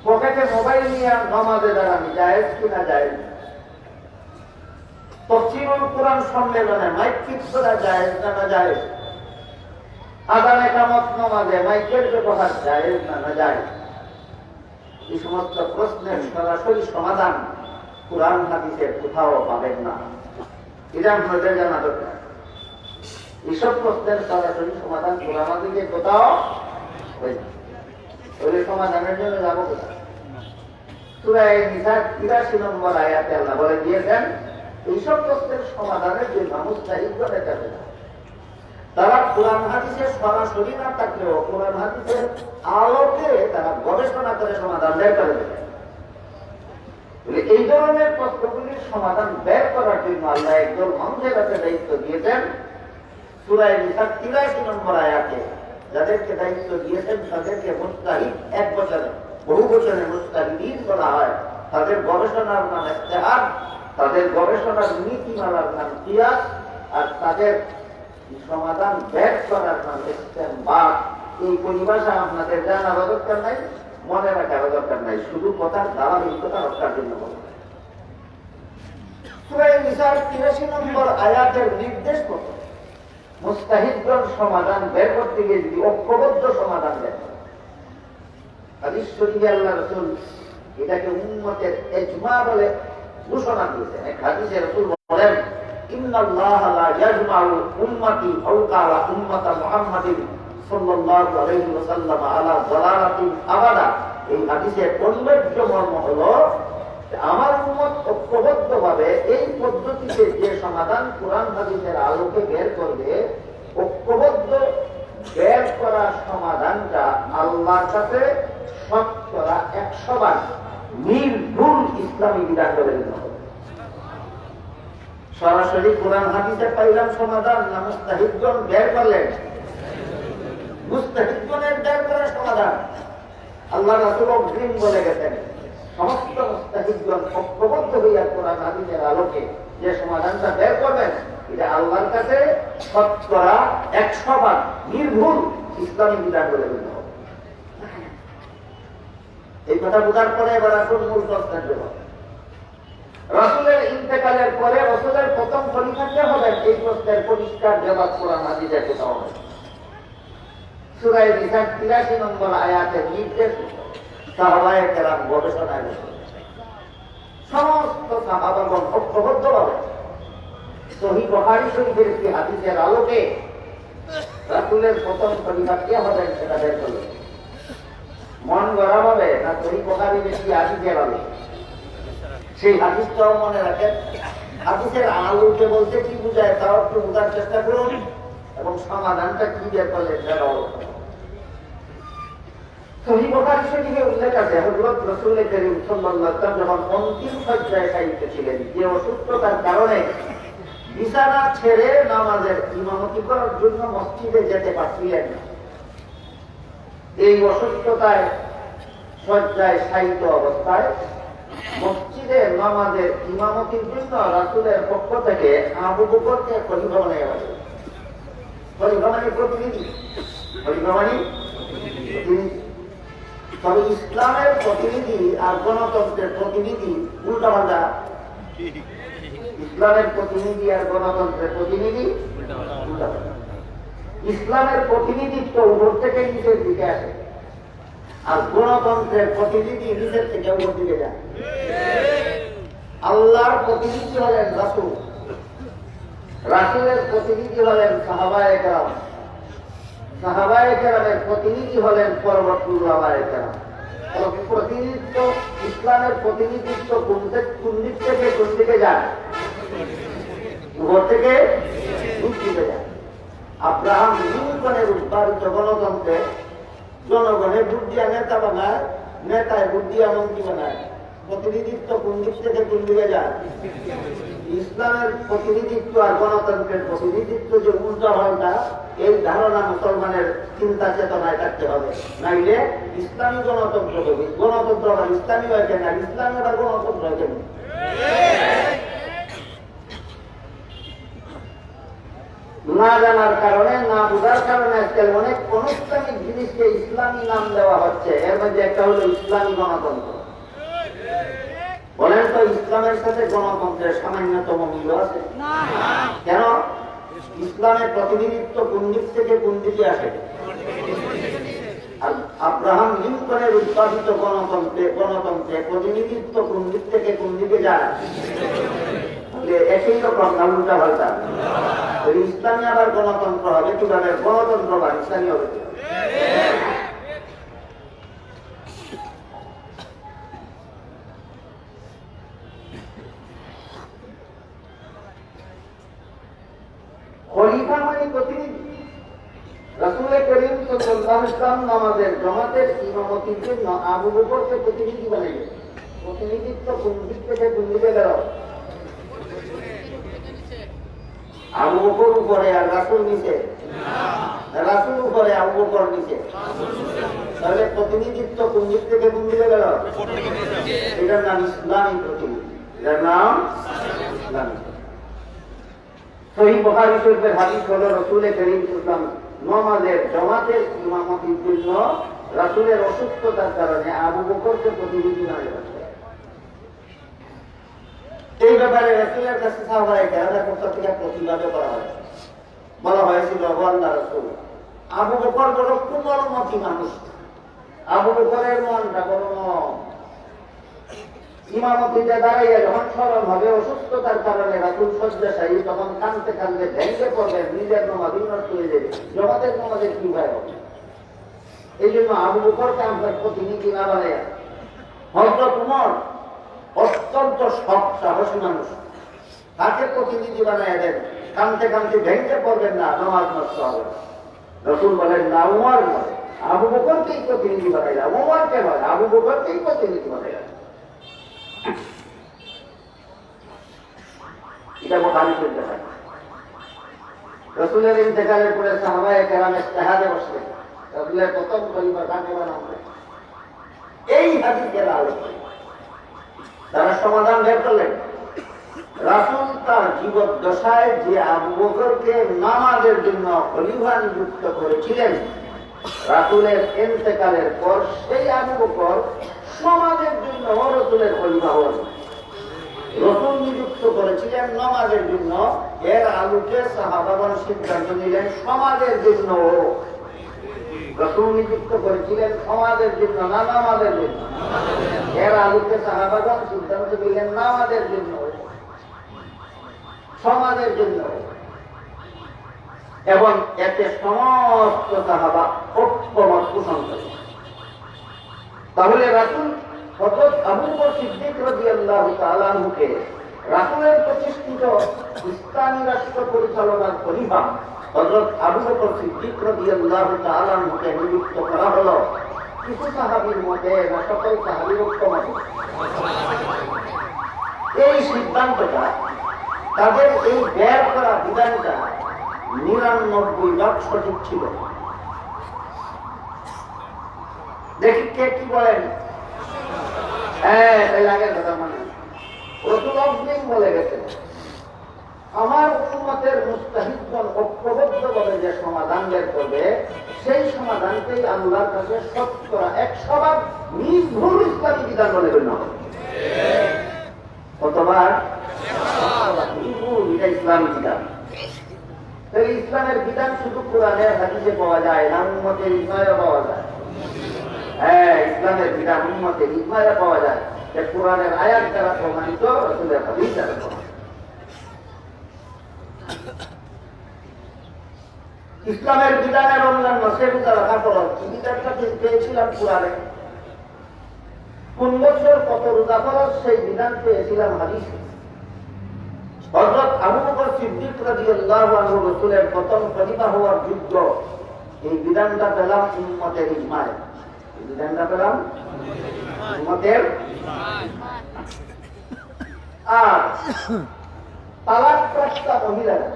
পকেটে মোবাইল নিয়ে নামাজে দাঁড়ানি জায়েজ কিনা জায়েজ, তাফসীরুল কোরআন সম্মেলনে মাইক ফিক্স করা জায়েজ না জায়েজ, আযান ইকামত নামাজে মাইকের ব্যবহার জায়েজ না জায়েজ, এই সমস্ত প্রশ্নের সরাসরি সমাধান কোরআন হাদিসের কোথাও পাবেন না। এটা আপনাদের জানা দরকার। এইসব প্রশ্নের সরাসরি সমাধান কোরআন হাদিসে কোথাও হয় না। ওই সমাধানের জন্য যাবো কোথায়? সূরা নিসা 83 নম্বর আয়াতে আল্লাহ বলে দিয়েছেন, এইসব প্রশ্নের সমাধানের জন্য মুজতাহিদগণের কাছে যাও। তারা কোরআন হাদিসের সরাসরি না থাকলেও কোরআন হাদিসের আলোকে তারা গবেষণা করে সমাধান বের করে দেবে। এই ধরনের প্রশ্নগুলির সমাধান বের করার জন্য আল্লাহ একদল মানুষের কাছে দায়িত্ব দিয়েছেন। সূরা নিসা 83 নম্বর আয়াতে যাদেরকে দায়িত্ব দিয়েছেন তাদেরকে মুজতাহিদ, এক বছরে বহু বছরে মুজতাহিদিন বলা হয়। তাদের গবেষণার নাম ইজতিহাদ, তাদের গবেষণার নীতিমালার নাম কিয়াস, আর তাদের সমাধান বের করার নাম ইস্তেমবাদ। এই পরিভাষা আপনাদের জানার দরকার নাই, মনে রাখার দরকার নাই, শুধু কথার ধারাবাহিকতা রক্ষার জন্য বলা। সূরা নিসার 83 নম্বর আয়াতের নির্দেশ কত? মুজতাহিদগণ সমাধান বের করতে গিয়ে যদি ঐক্যবদ্ধ সমাধান বের করে, হাদিস শরীফে আল্লাহ রাসূল এটাকে উম্মতের ইজমা বলে ঘোষণা দিয়েছেন। এক হাদিসে রাসূল বলেন, ইন্নাল্লাহা লা ইয়াজমাউ উম্মতি আও কালা উম্মাতা মুহাম্মাদিন সাল্লাল্লাহু আলাইহি ওয়াসাল্লাম আলা যালালাতিন আবাদা। এই হাদিসের উল্লেখ্য মর্ম হলো আমার উম্মত ঐক্যবদ্ধভাবে এই পদ্ধতিতে যে সমাধান কোরআন হাদিসের আলোকে বের করবে, ঐক্যবদ্ধ বের করা সমাধানটা আল্লাহর কাছে শতকরা 100 বার নির্ভুল ইসলামী বিধান বলে দিতে হবে। সরাসরি কোরআন হাদিসে পাইলাম সমাধান না মুজতাহিদগণ বের করলেন? মুজতাহিদগণের বের করা সমাধান আল্লাহ রাসূল অগ্রিম বলে গেছেন, সমস্ত মুজতাহিদগণ ঐক্যবদ্ধ হইয়া কোরআন হাদিসের আলোকে যে সমাধানটা বের করবেন, এটা আল্লাহর কাছে শতকরা 100 বার নির্ভুল ইসলামী বিধান বলে দিতে হবে। এই কথা বোঝার পরে এবার আসুন মূল প্রশ্নের জন্য। রাসূলের ইন্তেকালের পরে রাসূলের প্রথম খলিফা কে হবেন? এই প্রশ্নের পরিষ্কার জবাব কোরআন হাদিসে কোথাও নেই। সূরা নিসার ৮৩ নম্বর আয়াতের নির্দেশ সাহাবায়ে কেরাম গবেষণায় সমস্ত সাহাবাগণ ঐক্যবদ্ধভাবে সহিহ বুখারী শরীফের একটি হাদিসের আলোকে রাসূলের প্রথম খলিফা কে হবেন সেটা বের করলেন। মন গড়া হবে না সহিহ বুখারীর একটি হাদিসের আলো? সেই হাদিসটাও মনে রাখেন। হাদিসের আলোকে বলতে কি বোঝায় তাও একটু বোঝার চেষ্টা করুন এবং সমাধানটা কি বের করলেন সেটাও। সহিহ বুখারী শরীফে উল্লেখ আছে হযরত রাসূল করিম সাল্লাল্লাহু আলাইহি ওয়াসাল্লাম যখন অন্তিম পর্যায়ে শায়িত ছিলেন, যে অসুস্থতার কারণে বিছানা ছেড়ে নামাজের ইমামতি করার জন্য মসজিদে যেতে পারছিলেন না। এই অসুস্থতায় শয্যায় শায়িত অবস্থায় মসজিদে নামাজের ইমামতির জন্য রাসূলের পক্ষ থেকে আবু বকরকে খলিফা বানানো হয়েছে। খলিফা মানে প্রতিনিধি, খলিফা মানে প্রতিনিধি। তবে ইসলামের প্রতিনিধি আর গণতন্ত্রের প্রতিনিধি উল্টাপাল্টা। ইসলামের প্রতিনিধি আর গণতন্ত্রের প্রতিনিধি উল্টাপাল্টা। ইসলামের প্রতিনিধিত্ব উপর থেকে নিচের দিকে আসে, আর গণতন্ত্রের প্রতিনিধি নিচের থেকে উপর দিকে যায়। আল্লাহর প্রতিনিধি হলেন রাসূল, রাসূলের প্রতিনিধি হলেন সাহাবায়ে কেরাম, সাহাবায়ে কেরামের প্রতিনিধি হলেন পরবর্তী উলামায়ে কেরাম। প্রতিনিধিত্ব, ইসলামের প্রতিনিধিত্ব কোন দিক থেকে কোন দিকে যায়? উপর থেকে নিচ দিকে যায়। আব্রাহাম লিঙ্কনের উৎপাদিত গণতন্ত্রে জনগণের ভোট দিয়া নেতা বানায়, নেতায় ভোট দিয়া মন্ত্রী বানায়। প্রতিনিধিত্ব কোন দিক থেকে কোন দিকে যায়? ইসলামের প্রতিনিধিত্ব আর গণতন্ত্রের প্রতিনিধিত্ব যে উল্টা হয় না, এই ধারণা মুসলমানের চিন্তা চেতনায় থাকতে হবে। নাইলে ইসলামী গণতন্ত্র হবে, গণতন্ত্র আবার ইসলামী হয় কেন, ইসলামী আবার গণতন্ত্র হয় কেন? না জানার কারণে, না বোঝার কারণে আজকাল অনেক অনুষ্ঠানিক জিনিসকে ইসলামী নাম দেওয়া হচ্ছে। এর মধ্যে একটা হলো ইসলামী গণতন্ত্র। বলেন তো, ইসলামের সাথে গণতন্ত্রের সামান্যতম মিল আছে? কেন? ইসলামের প্রতিনিধিত্ব কোন দিক থেকে কোন দিকে আসে? আব্রাহাম লিঙ্কনের উৎপাদিত গণতন্ত্রে প্রতিনিধিত্ব কোন দিক থেকে কোন দিকে যায়? একই রকম না উল্টা পাল্টা? ইসলামী আবার গণতন্ত্র হবে কিভাবে? গণতন্ত্র বা ইসলামী হবে। খলিফা মানে প্রতিনিধি। রাসূল করিম সাল্লাল্লাহু আলাইহি ওয়াসাল্লাম নামাজের জামাতের ইমামতির জন্য আবু বকরকে প্রতিনিধি বানাইলেন। প্রতিনিধিত্ব কোন দিক থেকে কোন দিকে গেল? আবু বকর উপরে আর রাসূল নিচে? রাসূল উপরে, আবু বকর নিচে। তাহলে প্রতিনিধিত্ব কোন দিক থেকে কোন দিকে গেল? এটার নাম ইসলামী প্রতিনিধি। এটার নাম ইসলামী। সহিহ বুখারী শরীফের হাদিস হলো রাসূল করিম সাল্লাল্লাহু আলাইহি ওয়াসাল্লাম নামাজের জামাতের ইমামতির জন্য রাসূলের অসুস্থতার কারণে আবু বকরকে প্রতিনিধি বানালেন। এই ব্যাপারে রাসূলের কাছে সাহাবায়ে কেরামের পক্ষ থেকে প্রতিবাদ করা হয়। বলা হয়েছিল, আল্লাহর রাসূল, আবু বকর বড় কোমলমতি মানুষ, আবু বকরের মনটা বড় নরম। ইমামতিতে দাঁড়াইয়া যখন স্মরণ হবে অসুস্থতার কারণে রাসূল শয্যাশায়ী, তখন কাঁদতে কাঁদতে ভেঙে পড়বেন, নিজের নামাজ নষ্ট হয়ে যাবে, জমাতের নামাজের কি ভয় হবে? এই জন্য আবু বকরকে আপনার প্রতিনিধি না বানাইয়া হযরত উমর অত্যন্ত সৎ সাহসী মানুষ, তাকে প্রতিনিধি বানাইয়া দেন। কাঁদতে কাঁদতে ভেঙে পড়বেন না, নামাজ নষ্ট হবে। রাসূল বলেন না, উমর নয়, আবু বকরকেই প্রতিনিধি বানাইলা। উমরকে নয়, আবু বকরকেই প্রতিনিধি বানাইলা। এটা বুখারী শরীফে আছে। রাসূলের ইন্তেকালের পরে সাহাবায়ে কেরাম ইজতিহাদে বসলেন, রাসূলের প্রথম খলিফা কাকে বানাবেন? এই হাদিসের আলোকে তারা সমাধান বের করলেন। রাসূল তার জীবদ্দশায় যে আবু বকরকে নামাজের জন্য খলিফা নিযুক্ত করেছিলেন, রাসূলের ইন্তেকালের পর সেই আবু বকর সমাজের জন্য রসুলের খলিফা হন। রসুল নিযুক্ত করেছিলেন নামাজের জন্য, এর আলোকে সাহাবাগণ সিদ্ধান্ত নিলেন সমাজের জন্য। রসুল নিযুক্ত করেছিলেন সমাজের জন্য না নামাজের জন্য, এর আলোকে সাহাবাগণ সিদ্ধান্ত নিলেন নামাজের জন্য, সমাজের জন্য। এবং এতে সমস্ত সাহাবা ঐক্যমত পোষণ করে। তাহলে রাসূল হযরত আবু বকর সিদ্দিক রাদিয়াল্লাহু তাআলা আনহুকে রাসূলের প্রতিষ্ঠিত ইসলামী রাষ্ট্র পরিচালনার খলিফা হযরত আবু বকর সিদ্দিক রাদিয়াল্লাহু তাআলা আনহুকে নিযুক্ত করা হলো কিছু সাহাবীর মতে না সকল সাহাবীর ঐক্যমত। এই সিদ্ধান্তটা, তাদের এই বের করা বিধানটা 99 সঠিক ছিল। দেখি কে কি বলেন। আগের কথা মানে রসুল অগ্নিম বলে গেছেন, আমার উম্মতের মুস্তাহিদগণ ঐক্যবদ্ধভাবে যে সমাধান বের করবে সেই সমাধানকেই আল্লাহর কাছে শতকরা 100 নির্ভুল ইসলামী বিধান বলে গণ্য হবে। কতবার? নির্ভুল, এটা ইসলামী বিধান। তাই ইসলামের বিধান শুধু কোরআনে হাদিসে পাওয়া যায় না, উম্মতের ইজমায়ে পাওয়া যায়। হ্যাঁ, ইসলামের বিধান উম্মতের ইজমায়ে পাওয়া যায়, যে কোরআনের আয়াত দ্বারা প্রমাণিত, রাসূলের হাদিস দ্বারা প্রমাণিত। ইসলামের বিধানের অন্যান্য সেগুলো রাখা ফরজ। বিধানটা পেয়েছিলাম কোরআনে। কোন বছর কত রোজা ফরজ সেই বিধান পেয়েছিলাম হাদিসে। হযরত আবু বকর সিদ্দিক রাদিয়াল্লাহু আনহু রাসূলের প্রথম খলিফা হওয়ার যুদ্ধ, এই বিধানটা পেলাম উম্মতের ইজমায়ে। এই বিধানটা পেলাম উম্মতের। আর তালাকপ্রাপ্ত মহিলারা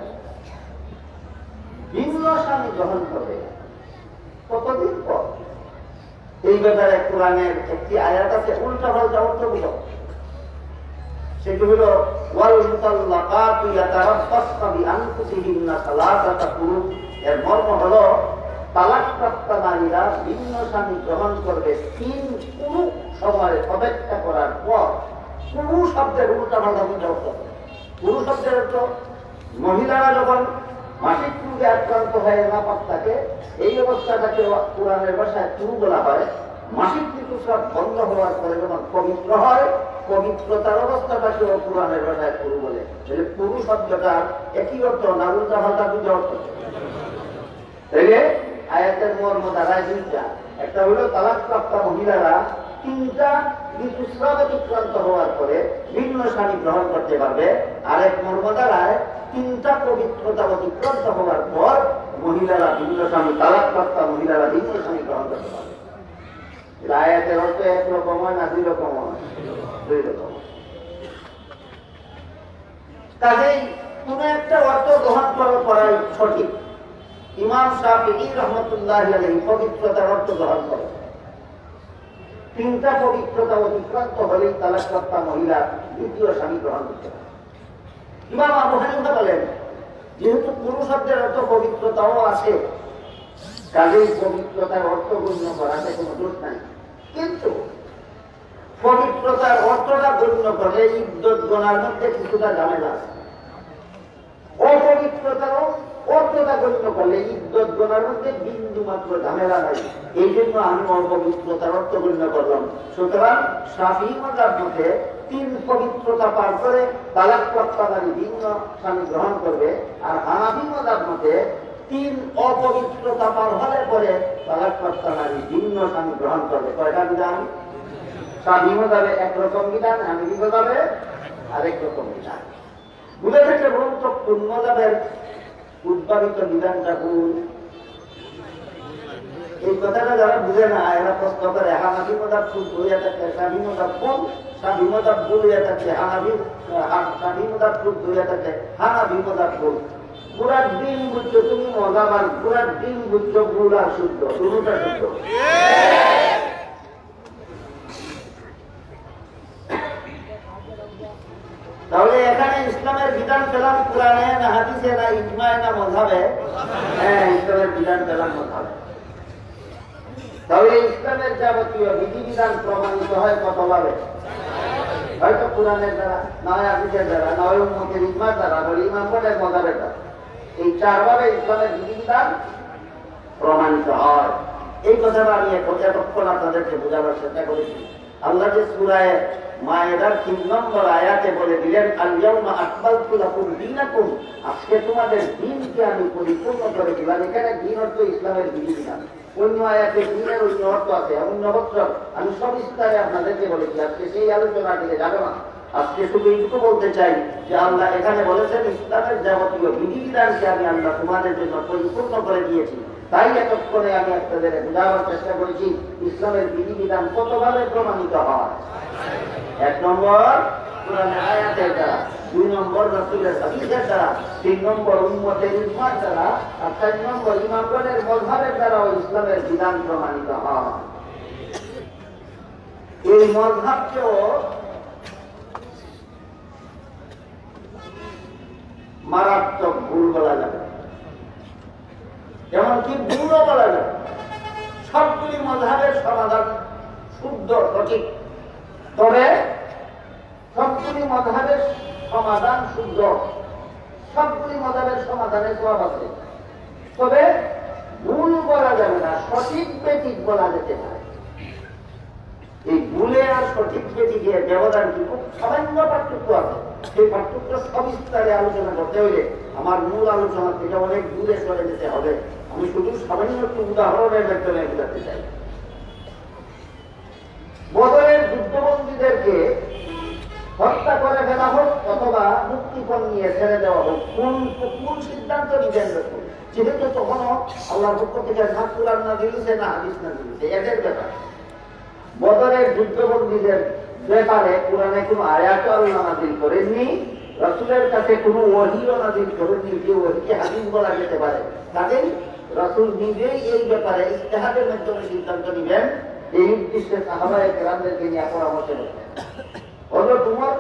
ভিন্ন স্বামী গ্রহণ করবে কতদিন পর, এই ব্যাপারে কোরআনের একটি আয়াত আছে উল্টা পাল্টা অর্থগুলো। সেটি হলো ওয়াল মুতাল্লাকাতু ইয়াতারাব্বাসনা বিআনফুসিহিন্না সালাসাতা কুরু। এর মর্ম হলো তালাকপ্রাপ্ত নারীরা ভিন্ন স্বামী গ্রহণ করবে 3 কুরু সময় অপেক্ষা করার পর। কুরু শব্দের উল্টা পাল্টা অর্থ। কুরু শব্দের অর্থ মহিলারা যখন মাসিক রোগে আক্রান্ত হয়ে নাপাক থাকে, এই অবস্থাটাকে কোরআনের ভাষায় কুরু বলা হয়। মাসিক ঋতুস্রাব বন্ধ হওয়ার পরে যখন পবিত্র হয়, পবিত্রতার অবস্থাটাকেও কোরআনের ভাষায় কুরু বলে। কুরু শব্দটা একই অর্থ না, উল্টা পাল্টা দুটো অর্থ। তাইলে আয়াতের মর্ম দাঁড়ায় দুইটা। একটা হলো তালাকপ্রাপ্ত মহিলারা 3টা ঋতুস্রাব অতিক্রান্ত হওয়ার পরে ভিন্ন স্বামী গ্রহণ করতে পারবে। আরেক মর্ম দাঁড়ায় 3টা পবিত্রতা অতিক্রান্ত হওয়ার পর মহিলারা ভিন্ন স্বামী, তালাকপ্রাপ্ত মহিলারা ভিন্ন স্বামী গ্রহণ করতে পারবে। আয়াতের অর্থ একরকম হয় না দুই রকম হয়? দুই রকম। কাজেই কোন একটা অর্থ গ্রহণ করাই সঠিক। ইমাম শাফিঈ রাহমাতুল্লাহি আলাইহি পবিত্রতার অর্থ গ্রহণ করেন। 3টা পবিত্রতা অতিক্রান্ত হলেই তালাকপ্রাপ্ত মহিলা দ্বিতীয় স্বামী গ্রহণ করতে পারে। ইমাম আবু হানিফা বলেন, যেহেতু পুরুষ শব্দের অর্থ পবিত্রতাও আছে, কাজেই পবিত্রতার অর্থ গণ্য করাতে কোনো দোষ নাই। কিন্তু পবিত্রতার অর্থটা গণ্য করলে ইদ্যত গণার মধ্যে কিছুটা ঝামেলা আছে। অপবিত্রতারও অর্থটা গণ্য করলে ইদ্যত গণার মধ্যে বিন্দু মাত্র ঝামেলা নাই। এই জন্য আমি অপবিত্রতার অর্থ গণ্য করলাম। সুতরাং শাফিঈ মাযহাব মতে 3 পবিত্রতা পার করে তালাকপ্রাপ্ত নারী ভিন্ন স্বামী গ্রহণ করবে। আর হানাফি মাযহাব মতে 3 অপবিত্রতা পার হলে পরে তালাকপ্রাপ্ত নারী ভিন্ন স্বামী গ্রহণ করবে। কয়টা বিধান? শাফিঈ মাযহাবে একরকম বিধান, হানাফি মাযহাবে আরেক রকম বিধান। বুঝে থেকে বলুন তো কোন মাযহাবের উদ্ভাবিত বিধানটা ভুল? এই কথাটা যারা বুঝে না এরা প্রশ্ন করে হানাফি মাযহাব শুদ্ধ হইয়া থাকে, শাফিঈ মাযহাব ভুল, শাফিঈ মাযহাব ভুল হইয়া থাকে, শাফিঈ মাযহাব শুদ্ধ হইয়া থাকে, হানাফি মাযহাব ভুল। পুরা দিন বুঝছো তুমি মজাবান, পুরা দিন বুঝছো ভুল আর শুদ্ধ, দুটোটা শুদ্ধ। তাহলে এখানে ইসলামের বিধান পেলাম কোরআনে না হাদিসে না ইজমায়ে না মাযহাবে? হ্যাঁ, ইসলামের বিধান পেলাম মাযহাবে। তাহলে ইসলামের যাবতীয় বিধিবিধান প্রমাণিত হয় কতভাবে? হয়তো কোরআনের দ্বারা, নয় হাদিসের দ্বারা, নয় উম্মতের ইজমার দ্বারা, নয় ইমামগণের মাযহাবের দ্বারা। এই চারভাবে ইসলামের বিধিবিধান প্রমাণিত হয়। এই কথাটা আমি এতক্ষণ আপনাদেরকে বোঝাবার চেষ্টা করেছি। আল্লাহ যে সূরা মায়েদার 3 নম্বর আয়াতে বলে দিলেন, আল ইয়াউমা আকমালতু লাকুম দীনাকুম, আজকে তোমাদের দ্বীনকে আমি পরিপূর্ণ করে দিলাম। এখানে দ্বীন অর্থ ইসলামের বিধিবিধান। অন্য আয়াতে দ্বীনের অন্য অর্থ আছে, অন্য বছর আমি সবিস্তারে আপনাদেরকে বলেছি। আজকে সেই আলোচনা দিকে যাবে না। আজকে শুধু এইটুকু বলতে চাই যে আল্লাহ এখানে বলেছেন ইসলামের যাবতীয় বিধিবিধানকে আমি আল্লাহ তোমাদের জন্য পরিপূর্ণ করে দিয়েছি। তাই এতক্ষণে আমি আপনাদের বোঝাবার চেষ্টা করেছি ইসলামের বিধিবিধান কতভাবে প্রমাণিত হয়। 1 নম্বর কোরআনের আয়াতের দ্বারা, 2 নম্বর রাসূলের হাদিসের দ্বারা, 3 নম্বর উম্মতের ইজমার দ্বারা, আর 4 নম্বর ইমামগণের মাযহাবের দ্বারা ইসলামের বিধান প্রমাণিত হয়। এই মাযহাবকেও মারাত্মক ভুল বলা যাবে, এমনকি ভুলও বলা যাবে। সবগুলি মাযহাবের সমাধান শুদ্ধ সঠিক, তবে সবগুলি মাযহাবের সমাধান শুদ্ধ, সবগুলি মাযহাবের সমাধানের সওয়াব আছে, তবে ভুল বলা যাবে না, সঠিক বেঠিক বলা যেতে পারে। এই ভুলে আর সঠিক বেঠিকের ব্যবধান কি খুব সামান্য পার্থক্য আছে। সেই পার্থক্য সবিস্তারে আলোচনা করতে হইলে আমার মূল আলোচনা থেকে অনেক দূরে চলে যেতে হবে। আমি শুধু সামান্য একটু উদাহরণের মাধ্যমে বোঝাতে চাই। বদরের যুদ্ধবন্দীদেরকে হত্যা করে ফেলা হোক অথবা মুক্তিপণ নিয়ে ছেড়ে দেওয়া হোক, কোন সিদ্ধান্ত নিবেন? যেহেতু তখনও আল্লাহর পক্ষ থেকে না কুরআন নাযিল হয়েছে না হাদিস নাযিল হয়েছে, এদের ব্যাপার। বদরের যুদ্ধবন্দীদের ব্যাপারে কোরআনে কোনো আয়াতও আল্লাহ নাযিল করেননি, রাসূলের কাছে কোনো ওহীও নাযিল করেননি যে ওহীকে হাদিস বলা যেতে পারে। কাজেই রাসূল নিজেই এই ব্যাপারে ইজতিহাদের মাধ্যমে সিদ্ধান্ত নিবেন। এই উদ্দেশ্যে সাহাবায়ে কেরামদেরকে নিয়ে পরামর্শ করতেন। হযরত উমর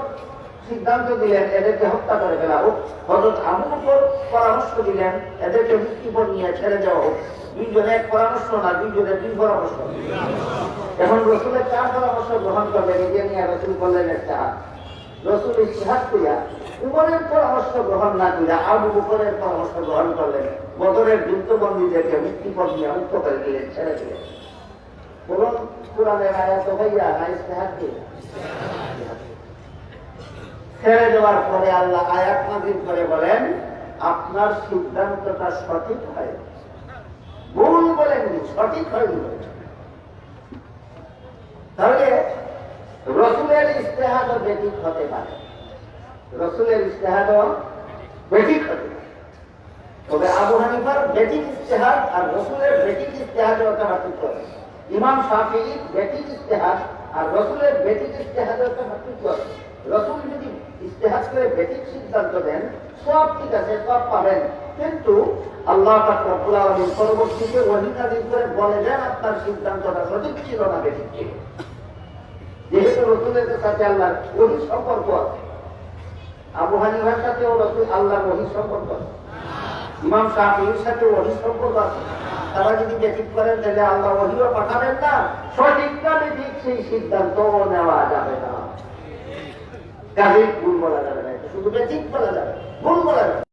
সিদ্ধান্ত দিলেন এদেরকে হত্যা করে ফেলা হোক, হযরত আবু বকর পরামর্শ দিলেন এদেরকে মুক্তিপণ নিয়ে ছেড়ে দেওয়া হোক। দুইজনে এক পরামর্শ না, দুইজনে 2 পরামর্শ। এখন রাসূলের 4 পরামর্শ গ্রহণ করলেন, এদের নিয়ে রাসূল করলেন ইজতিহাদ। রাসূল ইজতিহাদ করিয়া উমরের পরামর্শ গ্রহণ না করিয়া আবু বকরের পরামর্শ গ্রহণ করলেন। বদরের যুদ্ধবন্দীদেরকে মুক্তিপণ নিয়ে মুক্ত করে দিলেন, ছেড়ে দিলেন। বলুন কোরআনের আয়াত ভাইয়া না ইজতিহাদ কি? ছেড়ে দেওয়ার পরে আল্লাহ আয়াত নাযিল করে বলেন আপনার সিদ্ধান্তটা সঠিক হয়, ভুল বলেননি, সঠিক হয়নি। তাহলে রাসূলের ইজতিহাদও বেঠিক হতে পারে, রাসূলের ইজতিহাদও বেঠিক হতে পারে। তবে আবু হানিফার বেঠিক ইজতিহাদ আর রাসূলের বেঠিক ইজতিহাদও একটা পার্থক্য আছে। ইমাম শাফিঈর বেঠিক ইজতিহাদ আর রাসূলের বেঠিক ইজতিহাদও একটা পার্থক্য আছে। রাসূল যদি ইজতিহাদ করে বেঠিক সিদ্ধান্ত দেন সব ঠিক আছে, সব পাবেন, কিন্তু আল্লাহ পাক রব্বুল আলামিন পরবর্তীতে ওহী নাযিল করে বলে দেন আপনার সিদ্ধান্তটা সঠিক ছিল না বেঠিক ছিল। যেহেতু রাসূলের সাথে আল্লাহর ওহী সম্পর্ক আছে, আবু হানিফার সাথেও রাসূল আল্লাহর ওহী সম্পর্ক আছে, ইমাম শাফিঈর সাথে ওহী সম্পর্ক আছে। তারা যদি বেঠিক করেন তাহলে আল্লাহ ওহীও পাঠাবেন না, সঠিক না বেঠিক সেই সিদ্ধান্তও নেওয়া যাবে না। কাজে ভুল বলা যাবে না, শুধু বেঠিক বলা যাবে, ভুল বলা যাবে।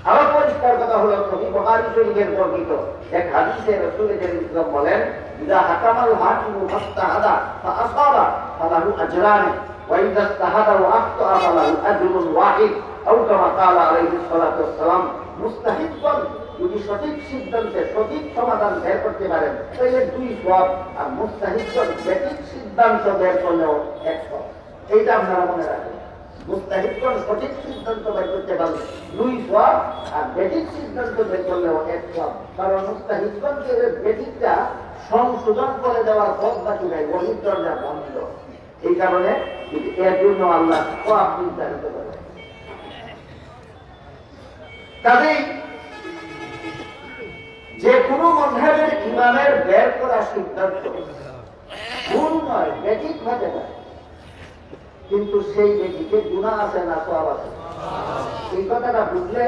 আরো পরিষ্কার কথা হলো সহিহ বুখারী শরীফের বর্ণিত এক হাদিসে রাসূল সাল্লাল্লাহু বলেন ইদা হাকামাল হাকিমু ফাস্তাহাদা ফাআসাবা ফালাহু আজরান ওয়া ইদা ইস্তাহাদা ওয়া আখতা ফালাহু আজরুন ওয়াহিদ আও কামা ক্বালা আলাইহিস সালাতু ওয়াসসালাম। মুস্তাহিদগণ যদি সঠিক সিদ্ধান্তে সঠিক সমাধান বের করতে পারেন তাহলে 2 সওয়াব, আর মুস্তাহিদগণ বেঠিক সিদ্ধান্ত বের করলেও 1 সওয়াব। এইটা আপনারা মনে রাখবেন। মুস্তাহিদগণ সঠিক সিদ্ধান্ত বের করতে পারলে 2 সওয়াব, আর বেঠিক সিদ্ধান্ত বের করলেও 1 সওয়াব। কারণ মুস্তাহিদগণকে বেঠিকটা সংশোধন করে দেওয়ার পথ বাকি নাই, ওহীর দরজা বন্ধ। এই কারণে এর জন্য আল্লাহ সওয়াব নির্ধারিত করেন। কাজেই যে কোনো মাযহাবের ইমামের বের করা সিদ্ধান্ত ভুল নয়, বেঠিক হতে পারে, কিন্তু সেই ব্যক্তিকে গুনাহ আছে না সওয়াব আছে? এই কথাটা বুঝলে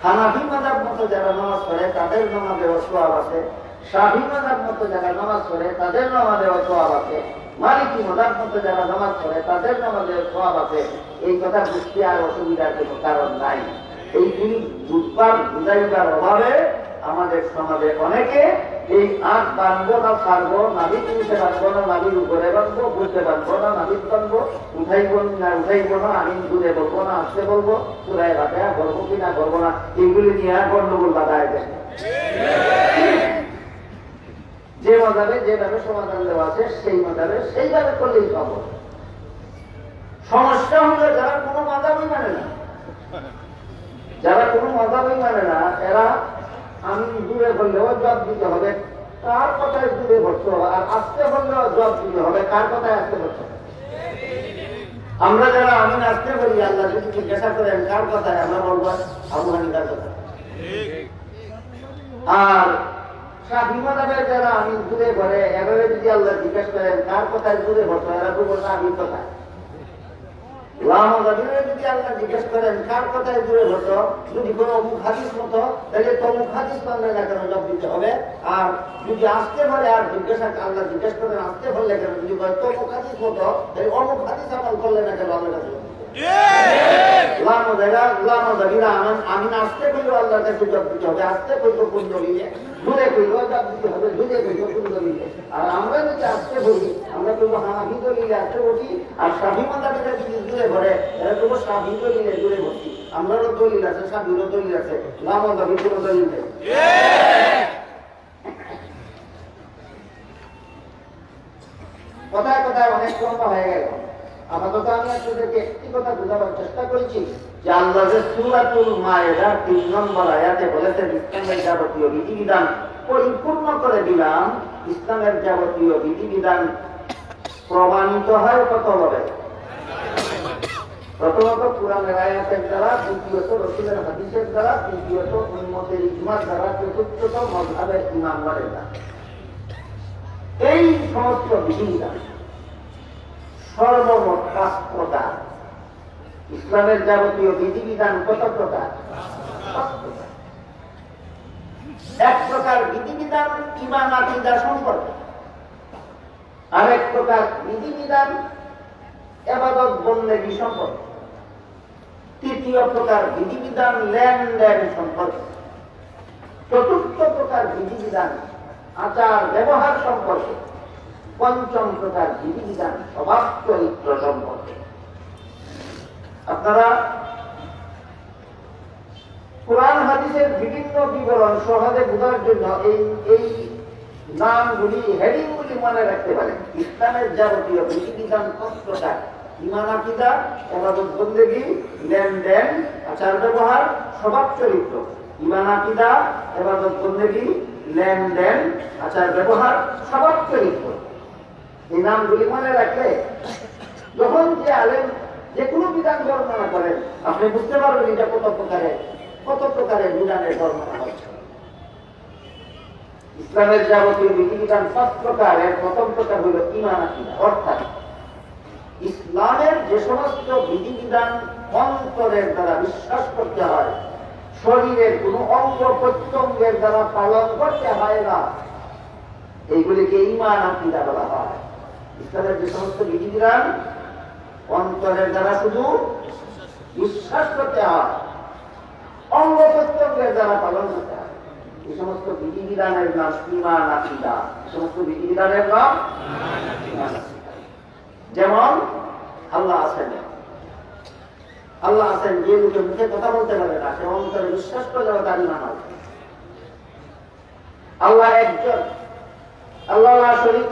হানাফি মাযহাব মতো যারা নামাজ পড়ে তাদের নামাজে সওয়াব আছে, শাহী মাযহাব মতো যারা নামাজ পড়ে তাদের নামাজেও সওয়াব আছে, মালিকি মাযহাব মতো যারা নামাজ পড়ে তাদের নামাজেও সওয়াব আছে। এই কথা বুঝতে আর অসুবিধার কোনো কারণ নাই। এইগুলি বুঝাইবার অভাবে আমাদের সমাজে অনেকে এই আঁখ বাঁধবো না ছাড়বো, নাভি নিচে বাঁধবো না নাভির উপরে বাঁধবো, বুঝতে বাঁধবো না নাভির বাঁধবো, উঠাইবো না উঠাইবো না, আমি দূরে বলবো না আসতে বলবো, চূড়ায় বাঁধা বলবো কিনা করবো না, এইগুলি নিয়ে গন্ডগোল বাঁধায় দেয়। যে মাযহাবে যেভাবে সমাধান দেওয়া আছে সেই মাযহাবে সেইভাবে করলেই পাবো। সমস্যা হলো যারা কোনো মাযহাবই মানে না, যারা কোনো মাযহাবই মানে না, এরা আমি দূরে বললেও জবাব দিতে হবে কার কথায় দূরে বসতে হবে, আর আসতে বললেও জবাব দিতে হবে কার কথায় আসতে বসতে হবে। আমরা যারা আমি আসতে বলি আল্লাহ যদি জিজ্ঞাসা করেন কার কথায়, আমরা বলবো আবু হানিফার কথা। আর শাফি মাযহাবের যারা আমি দূরে ঘরে এভাবে যদি আল্লাহ জিজ্ঞাসা করেন কার কথায় দূরে বসো, এরা তো বলছে আমি কথায়। যদি আল্লাহ জিজ্ঞেস করেন কার কথায় দূরে বসো, যদি কোনো অমুক হাদিস মতো, তাহলে তমুক হাদিস মানলে না কেন জবাব দিতে হবে। আর যদি আসতে পারে আর জিজ্ঞাসা আল্লাহ জিজ্ঞেস করেন আসতে পারলে কেন, যদি বলে তমুক হাদিস মতো, তাহলে অমুক হাদিস আমল করলে না কেন আল্লাহ কাছে। আমি আসতে কইলেও আল্লাহর কাছে জবাব দিতে হবে, আসতে কইতো কোন দলিলে, দূরে কইলেও জবাব দিতে হবে, দূরে কইতো কোন দলিলে। আর আমরা যদি আসতে বলি আমরা কইবো হানাফি দলিলে আসতে বসি, আর শাফি মাযহাবের যদি দূরে ঘরে এরা কইবো শাফি দলিলে দূরে বসি। আমরারও দলিল আছে, শাফিরও দলিল আছে, লামাযহাবের কোনো দলিল নেই। কথায় কথায় অনেক লম্বা হয়ে গেল। আপাতত আমি আপনাদেরকে একটি কথা বোঝাবার চেষ্টা করেছি যে আল্লাহ যে সূরাতুল মায়েদার ৩ নম্বর আয়াতে বলেছেন ইসলামের যাবতীয় বিধিবিধান পরিপূর্ণ করে দিলাম। ইসলামের যাবতীয় বিধিবিধান প্রমাণিত হয় কত ভাবে? প্রথমত কোরআনের আয়াতের দ্বারা, দ্বিতীয়ত রাসূলের হাদিসের দ্বারা, তৃতীয়ত উম্মতের ইজমার দ্বারা, চতুর্থত মাযহাবের ইমামদের দ্বারা। এই সমস্ত বিধিবিধান সর্বমোট ৫ প্রকার। ইসলামের যাবতীয় বিধিবিধান কত প্রকার? ৫ প্রকার। এক প্রকার বিধিবিধান ঈমান আকীদা সম্পর্কে, আরেক প্রকার বিধিবিধান ইবাদত বন্দেগী সম্পর্কে, তৃতীয় প্রকার বিধিবিধান লেনদেন সম্পর্কে, চতুর্থ প্রকার বিধিবিধান আচার ব্যবহার সম্পর্কে, পঞ্চম প্রকার বিধিবিধান স্বভাব চরিত্র সম্পর্কে। আপনারা কোরআন হাদিসের বিভিন্ন বিবরণ সহজে বোঝার জন্য এই নামগুলি, হেডিংগুলি মনে রাখতে পারেন। ইসলামের যাবতীয় বিধিবিধান ৫ প্রকার: ঈমান আকীদা, ইবাদত বন্দেগী, লেনদেন, আচার ব্যবহার, স্বভাব চরিত্র। ঈমান আকীদা, ইবাদত বন্দেগী, লেনদেন, আচার ব্যবহার, স্বভাব চরিত্র। এই নামগুলি মনে রাখলে যখন যে আলেম যে কোনো বিধান বর্ণনা করেন আপনি বুঝতে পারবেন এটা কত প্রকারের বিধানের বর্ণনা হচ্ছে। ইসলামের যাবতীয় বিধিবিধান ৫ প্রকারের প্রথম প্রকার হল ঈমান আকীদা, অর্থাৎ ইসলামের যে সমস্ত বিধিবিধান অন্তরের দ্বারা বিশ্বাস করতে হয়, শরীরের কোন অঙ্গ প্রত্যঙ্গের দ্বারা পালন করতে হয় না, এইগুলিকে ঈমান আকীদা বলা হয়। ইসলামের যে সমস্ত বিধিবিধান অন্তরের দ্বারা শুধু বিশ্বাস করতে হয়, অঙ্গ প্রত্যঙ্গের দ্বারা পালন করতে হয়, এই সমস্ত বিধিবিধানের নাম ঈমান আকীদা। সমস্ত বিধিবিধানের নাম ঈমান আকীদা। যেমন আল্লাহ আছেন, যে লোকের মুখে কথা বলতে পারে না, সে অন্তরে বিশ্বাস করলেও তার ঈমান আছে। আল্লাহ একজন, আল্লাহ লা শরীক।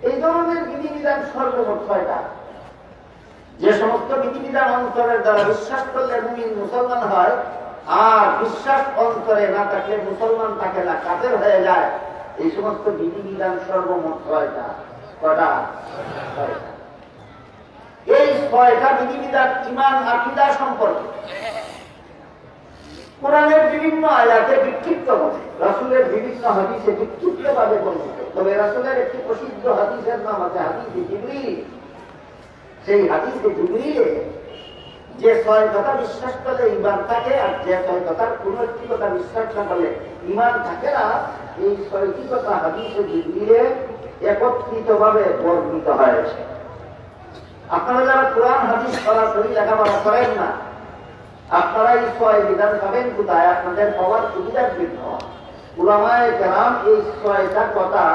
এই ধরনের বিধিবিধান সর্বমোট ৬টা। যে সমস্ত বিধিবিধান অন্তরের দ্বারা বিশ্বাস করলে মুমিন মুসলমান হয়, আর বিশ্বাস অন্তরে না থাকলে মুসলমান থাকে না, কাফের হয়ে যায়। এই সমস্ত বিধিবিধান সর্বমোট ৬টা। কটা? ৬টা। এই ৬টা বিধিবিধান ঈমান আকীদা সম্পর্কে কোরআনের বিভিন্ন আয়াতে বিক্ষিপ্তভাবে, রাসূলের বিভিন্ন হাদিসে বিক্ষিপ্তভাবে বর্ণিত। তবে রাসূলের একটি প্রসিদ্ধ হাদিসের নাম আছে হাদিসে জিবরীল। সেই হাদিসে জিবরীলে যে যে 6 কথা বিশ্বাস করলে ঈমান থাকে, আর যে 6 কথার কোন একটি কথা বিশ্বাস না করলে ঈমান থাকে না, এই 6টি কথা হাদিসে জিবরিলে একত্রিতভাবে বর্ণিত হয়েছে। আপনারা যারা কোরআন হাদিস সরাসরি লেখাপড়া করেন না, আপনারা এই 6 বিধান পাবেন কোথায়? আপনাদের পাওয়ার সুবিধার জন্য উলামায়ে কেরাম এই 6টা কথা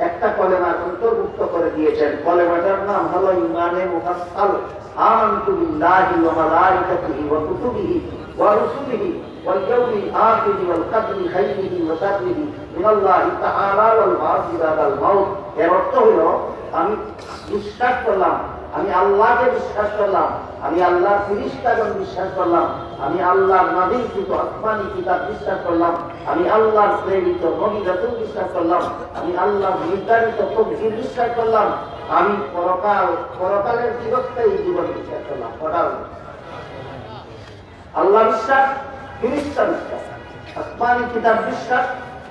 একটা কলেমার অন্তর্ভুক্ত করে দিয়েছেন। কলেমাটার নাম হলো ঈমানে মুফাসসাল। আমানতু বিল্লাহি ওয়া মালাইকাতিহি ওয়া কুতুবিহি ওয়া রুসুলিহি ওয়াল ইয়াউমিল আখির ওয়াল কদরি খাইরিহি ওয়া শাররিহি মিনাল্লাহি তাআলা ওয়াল বা'থি বাদাল মাউত। এর অর্থ হলো আমি বিশ্বাস করলাম, আমি আল্লাহকে বিশ্বাস করলাম, আমি আল্লাহর ফেরেশতাগণ বিশ্বাস করলাম, আমি আল্লাহর নাযিলকৃত আসমানী কিতাব বিশ্বাস করলাম, আমি আল্লাহর প্রেরিত নবী রাসূল বিশ্বাস করলাম, আমি আল্লাহর নির্ধারিত তকদীর বিশ্বাস করলাম, আমি পরকালের চিরস্থায়ী জীবন বিশ্বাস করলাম। ওটা আল্লাহ বিশ্বাস, ফেরেশতা বিশ্বাস, আসমানী কিতাব বিশ্বাস,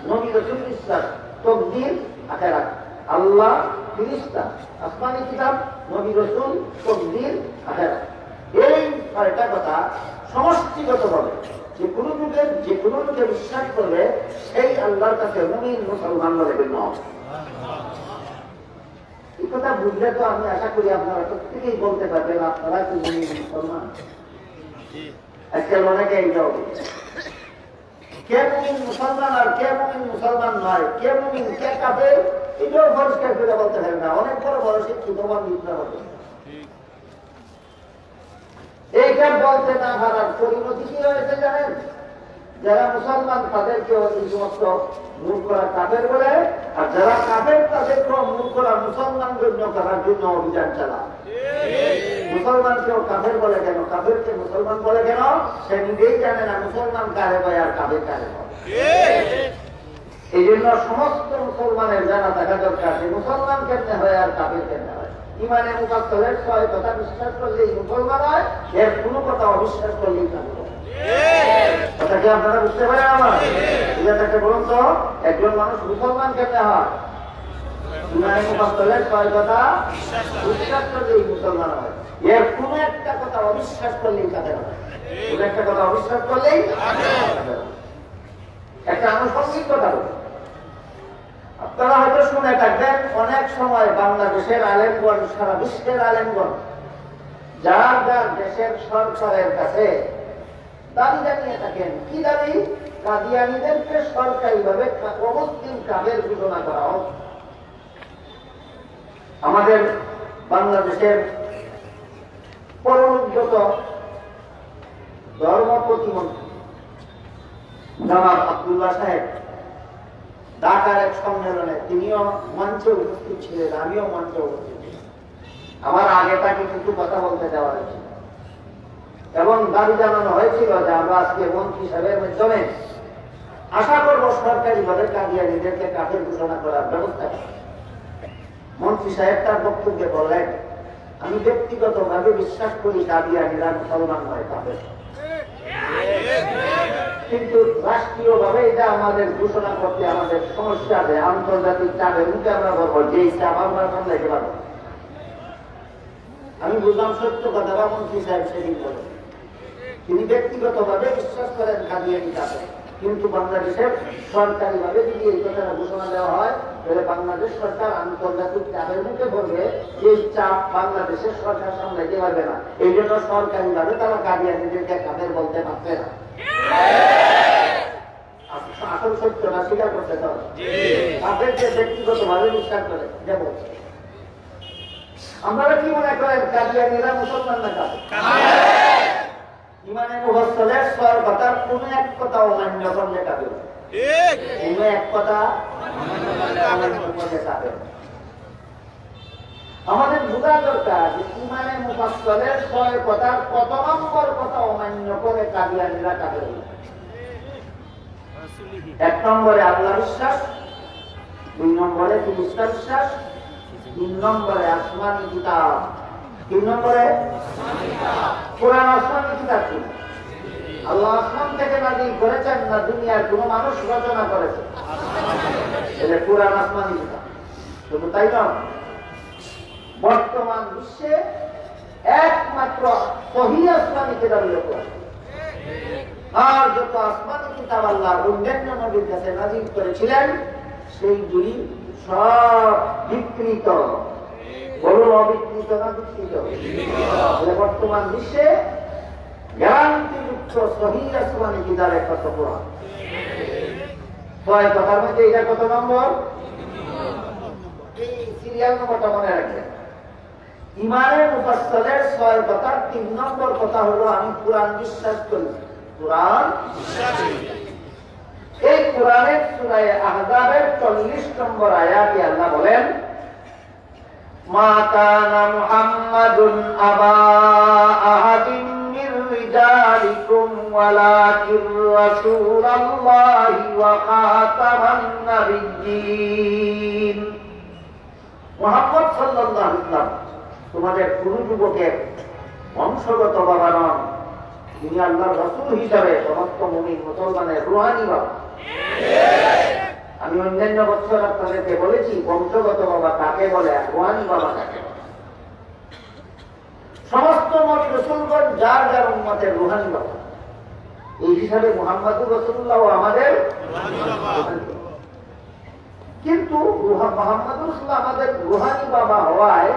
নবী রাসূল বিশ্বাস, তকদীর, আখিরাত। আল্লাহ, ফেরেশতা, আসমানী কিতাব, নবী রাসূল, তকদীর, আখিরাত। এই 6টা কথা সমষ্টিগতভাবে যে কোনো যুগের যে কোনো লোকে বিশ্বাস করলে সেই আল্লাহর কাছে মুমিন মুসলমান বলে গণ্য হবে। এই কথা বুঝলে তো আমি আশা করি আপনারা প্রত্যেকেই বলতে পারবেন আপনারা কি মুমিন মুসলমান। আজকাল অনেকে এইটাও কে মুমিন মুসলমান আর কে মুমিন মুসলমান নয়, কে মুমিন কে কাফের এটাও পরিষ্কার করে বলতে পারেন না। অনেক বড় বড় শিক্ষিতমান নিতে হবে। এইটা বলতে না পারার পরিণতি কি হয়েছে জানেন? যারা মুসলমান তাদেরকে এই সমস্ত মূর্খরা কাফের বলে, আর যারা কাফের তাদেরকেও মূর্খরা মুসলমান গণ্য করার জন্য অভিযান চালায়। মুসলমানকেও কাফের বলে কেন, কাফেরকে মুসলমান বলে কেন? সে নিজেই জানে না মুসলমান কারে বলে আর কাফের কারে বলে। এই জন্য সমস্ত মুসলমানের জানা থাকা দরকার যে মুসলমান কেমনে হয় আর কাফের কেমনে হয়। ঈমানে মুফাসসালের 6 কথা বিশ্বাস করলেই মুসলমান হয়, এর কোনো কথা অবিশ্বাস করলেই কাফের হয়। কথা কি আপনারা বুঝতে পারেন আমার? এটা বলুন তো, একজন মানুষ মুসলমান কেমনে হয়? ঈমানে মুফাসসালের 6 কথা বিশ্বাস করলেই মুসলমান হয়, এর কোনো একটা কথা অবিশ্বাস করলেই কাফের হয়। কোনো একটা কথা অবিশ্বাস করলেই কাফের হয়। একটা আনুষঙ্গিক কথা বলি, আপনারা হয়তো শুনে থাকবেন অনেক সময় বাংলাদেশের আলেমগণ, সারা বিশ্বের আলেমগণ যার যার দেশের সরকারের কাছে দাবি জানিয়ে থাকেন। কি দাবি? কাদিয়ানীদেরকে সরকারিভাবে অমুসলিম কাফের ঘোষণা করা হোক। আমাদের বাংলাদেশের পরমোন্নত ধর্ম প্রতিমন্ত্রী জনাব আব্দুল্লাহ সাহেব ঢাকার এক সম্মেলনে তিনিও মঞ্চে উপস্থিত ছিলেন, আমিও মঞ্চে উপস্থিত ছিলাম। আমার আগে তাকে কিছু কথা বলতে দেওয়া হয়েছিল এবং দাবি জানানো হয়েছিল যে আমরা আজকে মন্ত্রী সাহেবের মাধ্যমে আশা করবো সরকারিভাবে কাদিয়ানীদেরকে কাফের ঘোষণা করার ব্যবস্থা। মন্ত্রী সাহেব তার বক্তব্যে বললেন, আমি ব্যক্তিগতভাবে বিশ্বাস করি কাদিয়ানীরা মুসলমান নয়, কাফের। কিন্তু রাষ্ট্রীয়ভাবে এটা আমাদের ঘোষণা করতে আমাদের সমস্যা আছে। আন্তর্জাতিক চাপের মুখে আমরা বলবো যে চাপ আমরা সামলাইতে পারবো। আমি বুঝলাম সত্য কথাটা মন্ত্রী সাহেব সেদিন বলেন। তিনি ব্যক্তিগতভাবে বিশ্বাস করেন কাদিয়ানী কাফের, কিন্তু বাংলাদেশের সরকারিভাবে যদি এই কথাটা ঘোষণা দেওয়া হয় তাহলে বাংলাদেশ সরকার আন্তর্জাতিক চাপের মুখে বলবে এই চাপ বাংলাদেশের সরকার সামলাইতে পারবে না। এই জন্য সরকারিভাবে তারা কাদিয়ানীদেরকে কাফের বলতে পারছে না। আসল সত্যটা স্বীকার করতে হবে। কাফেরকে ব্যক্তিগতভাবে বিশ্বাস করে যেমন আপনারা কি মনে করেন কাদিয়ানীরা মুসলমান না কাফের? ঈমানে মুফাসসালের 6 কথার কোন এক কথা অমান্য করলে কাফের। কোন এক কথা অমান্য করলে কাফের। আমাদের বোঝা দরকার যে ঈমানে মুফাসসালের 6 কথার কত নম্বর কথা অমান্য করে কাদিয়ানীরা কাফের। 1 নম্বরে আল্লাহ বিশ্বাস, 2 নম্বরে ফেরেশতা বিশ্বাস, 3 নম্বরে আসমানী কিতাব, 3 নম্বরে কোরআন। আসমানী কিতাব কি? আল্লাহ আসমান থেকে নাযিল করেছেন না দুনিয়ার কোন মানুষ রচনা করেছে? এটা কোরআন আসমানী কিতাব। শুধু তাই নয়, বর্তমান বিশ্বে একমাত্র সহিহ আসমানি কিতাবের উপর আছে। আর যত আসমানি কিতাব আল্লাহ অন্যান্য নবীর কাছে নাযিল করেছিলেন সেইগুলি সব বিকৃত। বলুন অবিকৃত না বিকৃত? বর্তমান বিশ্বে গ্যারান্টিযুক্ত সহিহ আসমানি কিতাবের কত কোরআন। ছয় কথার মধ্যে এটা কত নম্বর? এই সিরিয়াল নম্বরটা মনে রাখবেন। ইমানের মুফাসসালের 6 কথার 3 নম্বর কথা হলো আমি কোরআন বিশ্বাস করি। কোরআন এই কোরআনের সূরা আহজাবের 40 নম্বর আয়াতে আল্লাহ বলেন মা কানা মুহাম্মাদুন আবা আহাদিন মির রিজালিকুম ওয়ালাকিন রাসূলুল্লাহি ওয়া খাতামান নাবিয়্যিন। মুহাম্মদ সাল্লাল্লাহু আলাইহি ওয়াসাল্লাম তোমাদের কোন যুবকের বংশগত বাবা নন, তিনি আল্লাহর রাসূল হিসাবে সমস্ত মুমিন মুসলমানের রূহানি বাবা। আমি অন্যান্য বছর আপনাদেরকে বলেছি বংশগত বাবা কাকে বলে, রূহানি বাবা কাকে বলে। সমস্ত নবী রাসূলগণ যার যার উম্মতের রূহানি বাবা। এই হিসাবে মুহাম্মদুর রাসূলুল্লাহ আমাদের রূহানি বাবা। কিন্তু মুহাম্মদুর রাসূলুল্লাহ আমাদের রূহানি বাবা হওয়ায়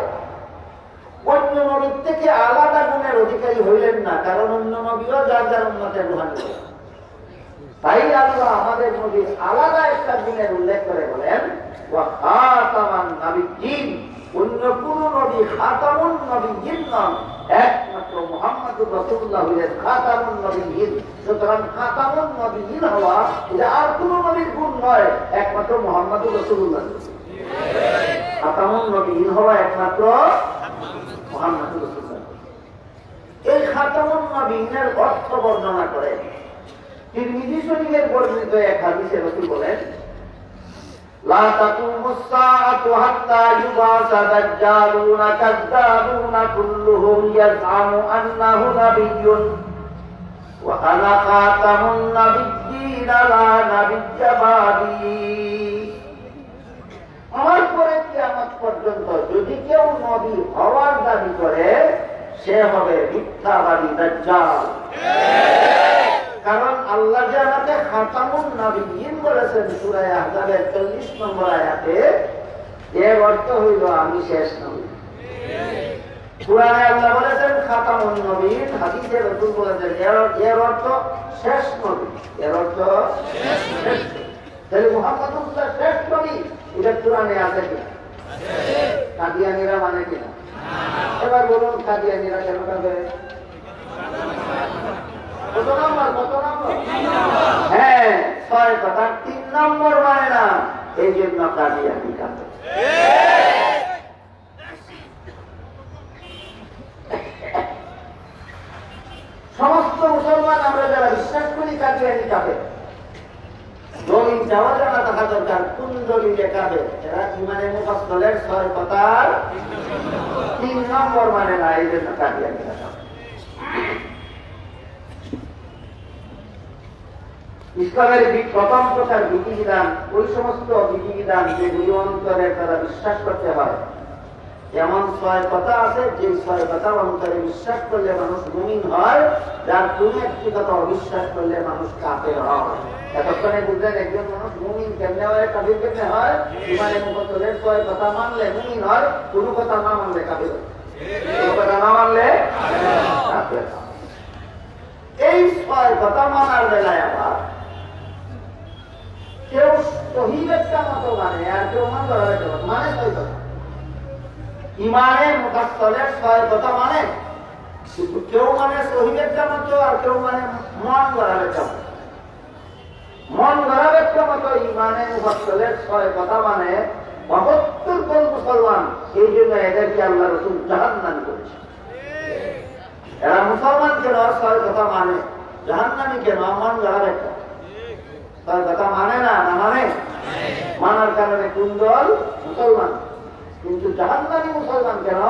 অন্য নবীর থেকে আলাদা গুণের অধিকারী হইলেন না, কারণ অন্য নবীও যার যার উম্মতের রূহানি বাবা। তাই আল্লাহ আমাদের নবীর আলাদা একটা গুণের উল্লেখ করে বলেন ওয়া খাতামান নাবিয়্যিন। অন্য কোন নবী খাতামুন নবিয়্যিন নন, একমাত্র মুহাম্মদুর রাসূলুল্লাহ হলেন খাতামুন নবিয়্যিন। সুতরাং খাতামুন নবিয়্যিন হওয়া এটা আর কোন নবীর গুণ নয়, একমাত্র মুহাম্মদুর রাসূলুল্লাহ। খাতামুন নবিয়্যিন হওয়া একমাত্র মুহাম্মদুর রাসূলুল্লাহ। এই খাতামুন নবিয়্যিনের অর্থ বর্ণনা করে তিরমিজি শরীফের বর্ণিত এক হাদিসে রাসূল বলেন লা তাকুমুস সাআতু হাত্তা ইউবাসা দাজ্জালুনা কাযযাবুনা কুল্লুহুম ইয়াজআমু আন্নাহু নাবিয়্যুন ওয়া আনা খাতামুন নাবিয়্যিনা লা নাবিয়্যা বাদি। আমার পরে কিয়ামত পর্যন্ত যদি কেউ নবী হওয়ার দাবি করে সে হবে মিথ্যাবাদী দাজ্জাল। কারণ আল্লাহ যে আমাকে খাতামুন নাবিয়্যিন বলেছেন সূরা আহজাবের 40 নম্বর আয়াতে, এর অর্থ হইল আমি শেষ নবী। কুরআনে আল্লাহ বলেছেন খাতামুন নবিয়্যিন, হাদিসে রাসূল বলেছেন এর অর্থ শেষ নবী। এর অর্থ শেষ নবী। তাহলে মুহাম্মদুর শেষ নবী, এটা কুরআনে আছে কিনা? কাদিয়ানীরা মানে কিনা? এবার বলুন কাদিয়ানীরা কেন কাঁদে? কত নম্বর? হ্যাঁ, 6 কথা 3 নম্বর মানে না, এই জন্য কাদিয়ানী কাঁদে। সমস্ত মুসলমান আমরা যারা বিশ্বাস করি কাদিয়ানী কাঁদে। দলিল যাওয়া জানা থাকা দরকার কোন দলিলে কাঁদে। এরা ইমানে মুফাসসালের 6 কথার 3 নম্বর মানে না, এই জন্য কাদিয়ানী কাঁদে। ইসলামের প্রথম প্রকার বিধিবিধান ওই সমস্ত বিধিবিধান যেগুলি অন্তরে তারা বিশ্বাস করতে হয়। এমন 6 কথা আছে যে 6 কথা অন্তরে বিশ্বাস করলে মানুষ মুমিন হয়, যার কোন একটি কথা অবিশ্বাস করলে মানুষ কাফের হয়। এতক্ষণে বুঝলেন একজন মানুষ মুমিন কেমনে হয়, কাফির কেমনে হয়? ইমানে মুফাসসালের 6 কথা মানলে মুমিন হয়, কোন কথা না মানলে কাফের হয়। কোন কথা না মানলে কাফের হয়। এই 6 কথা মানার বেলায় আবার কেউ সহিহ একটা মত মানে আর কেউ মন গড়া একটা মত মানে 6 কথা। ইমানের মুফাসসালের 6 কথা মানে, কিন্তু কেউ মানে সহিহ একটা মত আর কেউ মানে মন গড়া একটা মত। মন গড়া একটা মত ইমানের মুফাসসালের 6 কথা মানে 72 কোন মুসলমান, এই জন্য এদেরকে আল্লাহ রাসূল জাহান্নামী করেছে। এরা মুসলমান কেন 6 কথা মানে, জাহান্নামী কেন? মন গড়া একটা 6 কথা মানে না, না মানে মানার কারণে কোন দল? মুসলমান। কিন্তু জাহান্নামী মুসলমান কেন?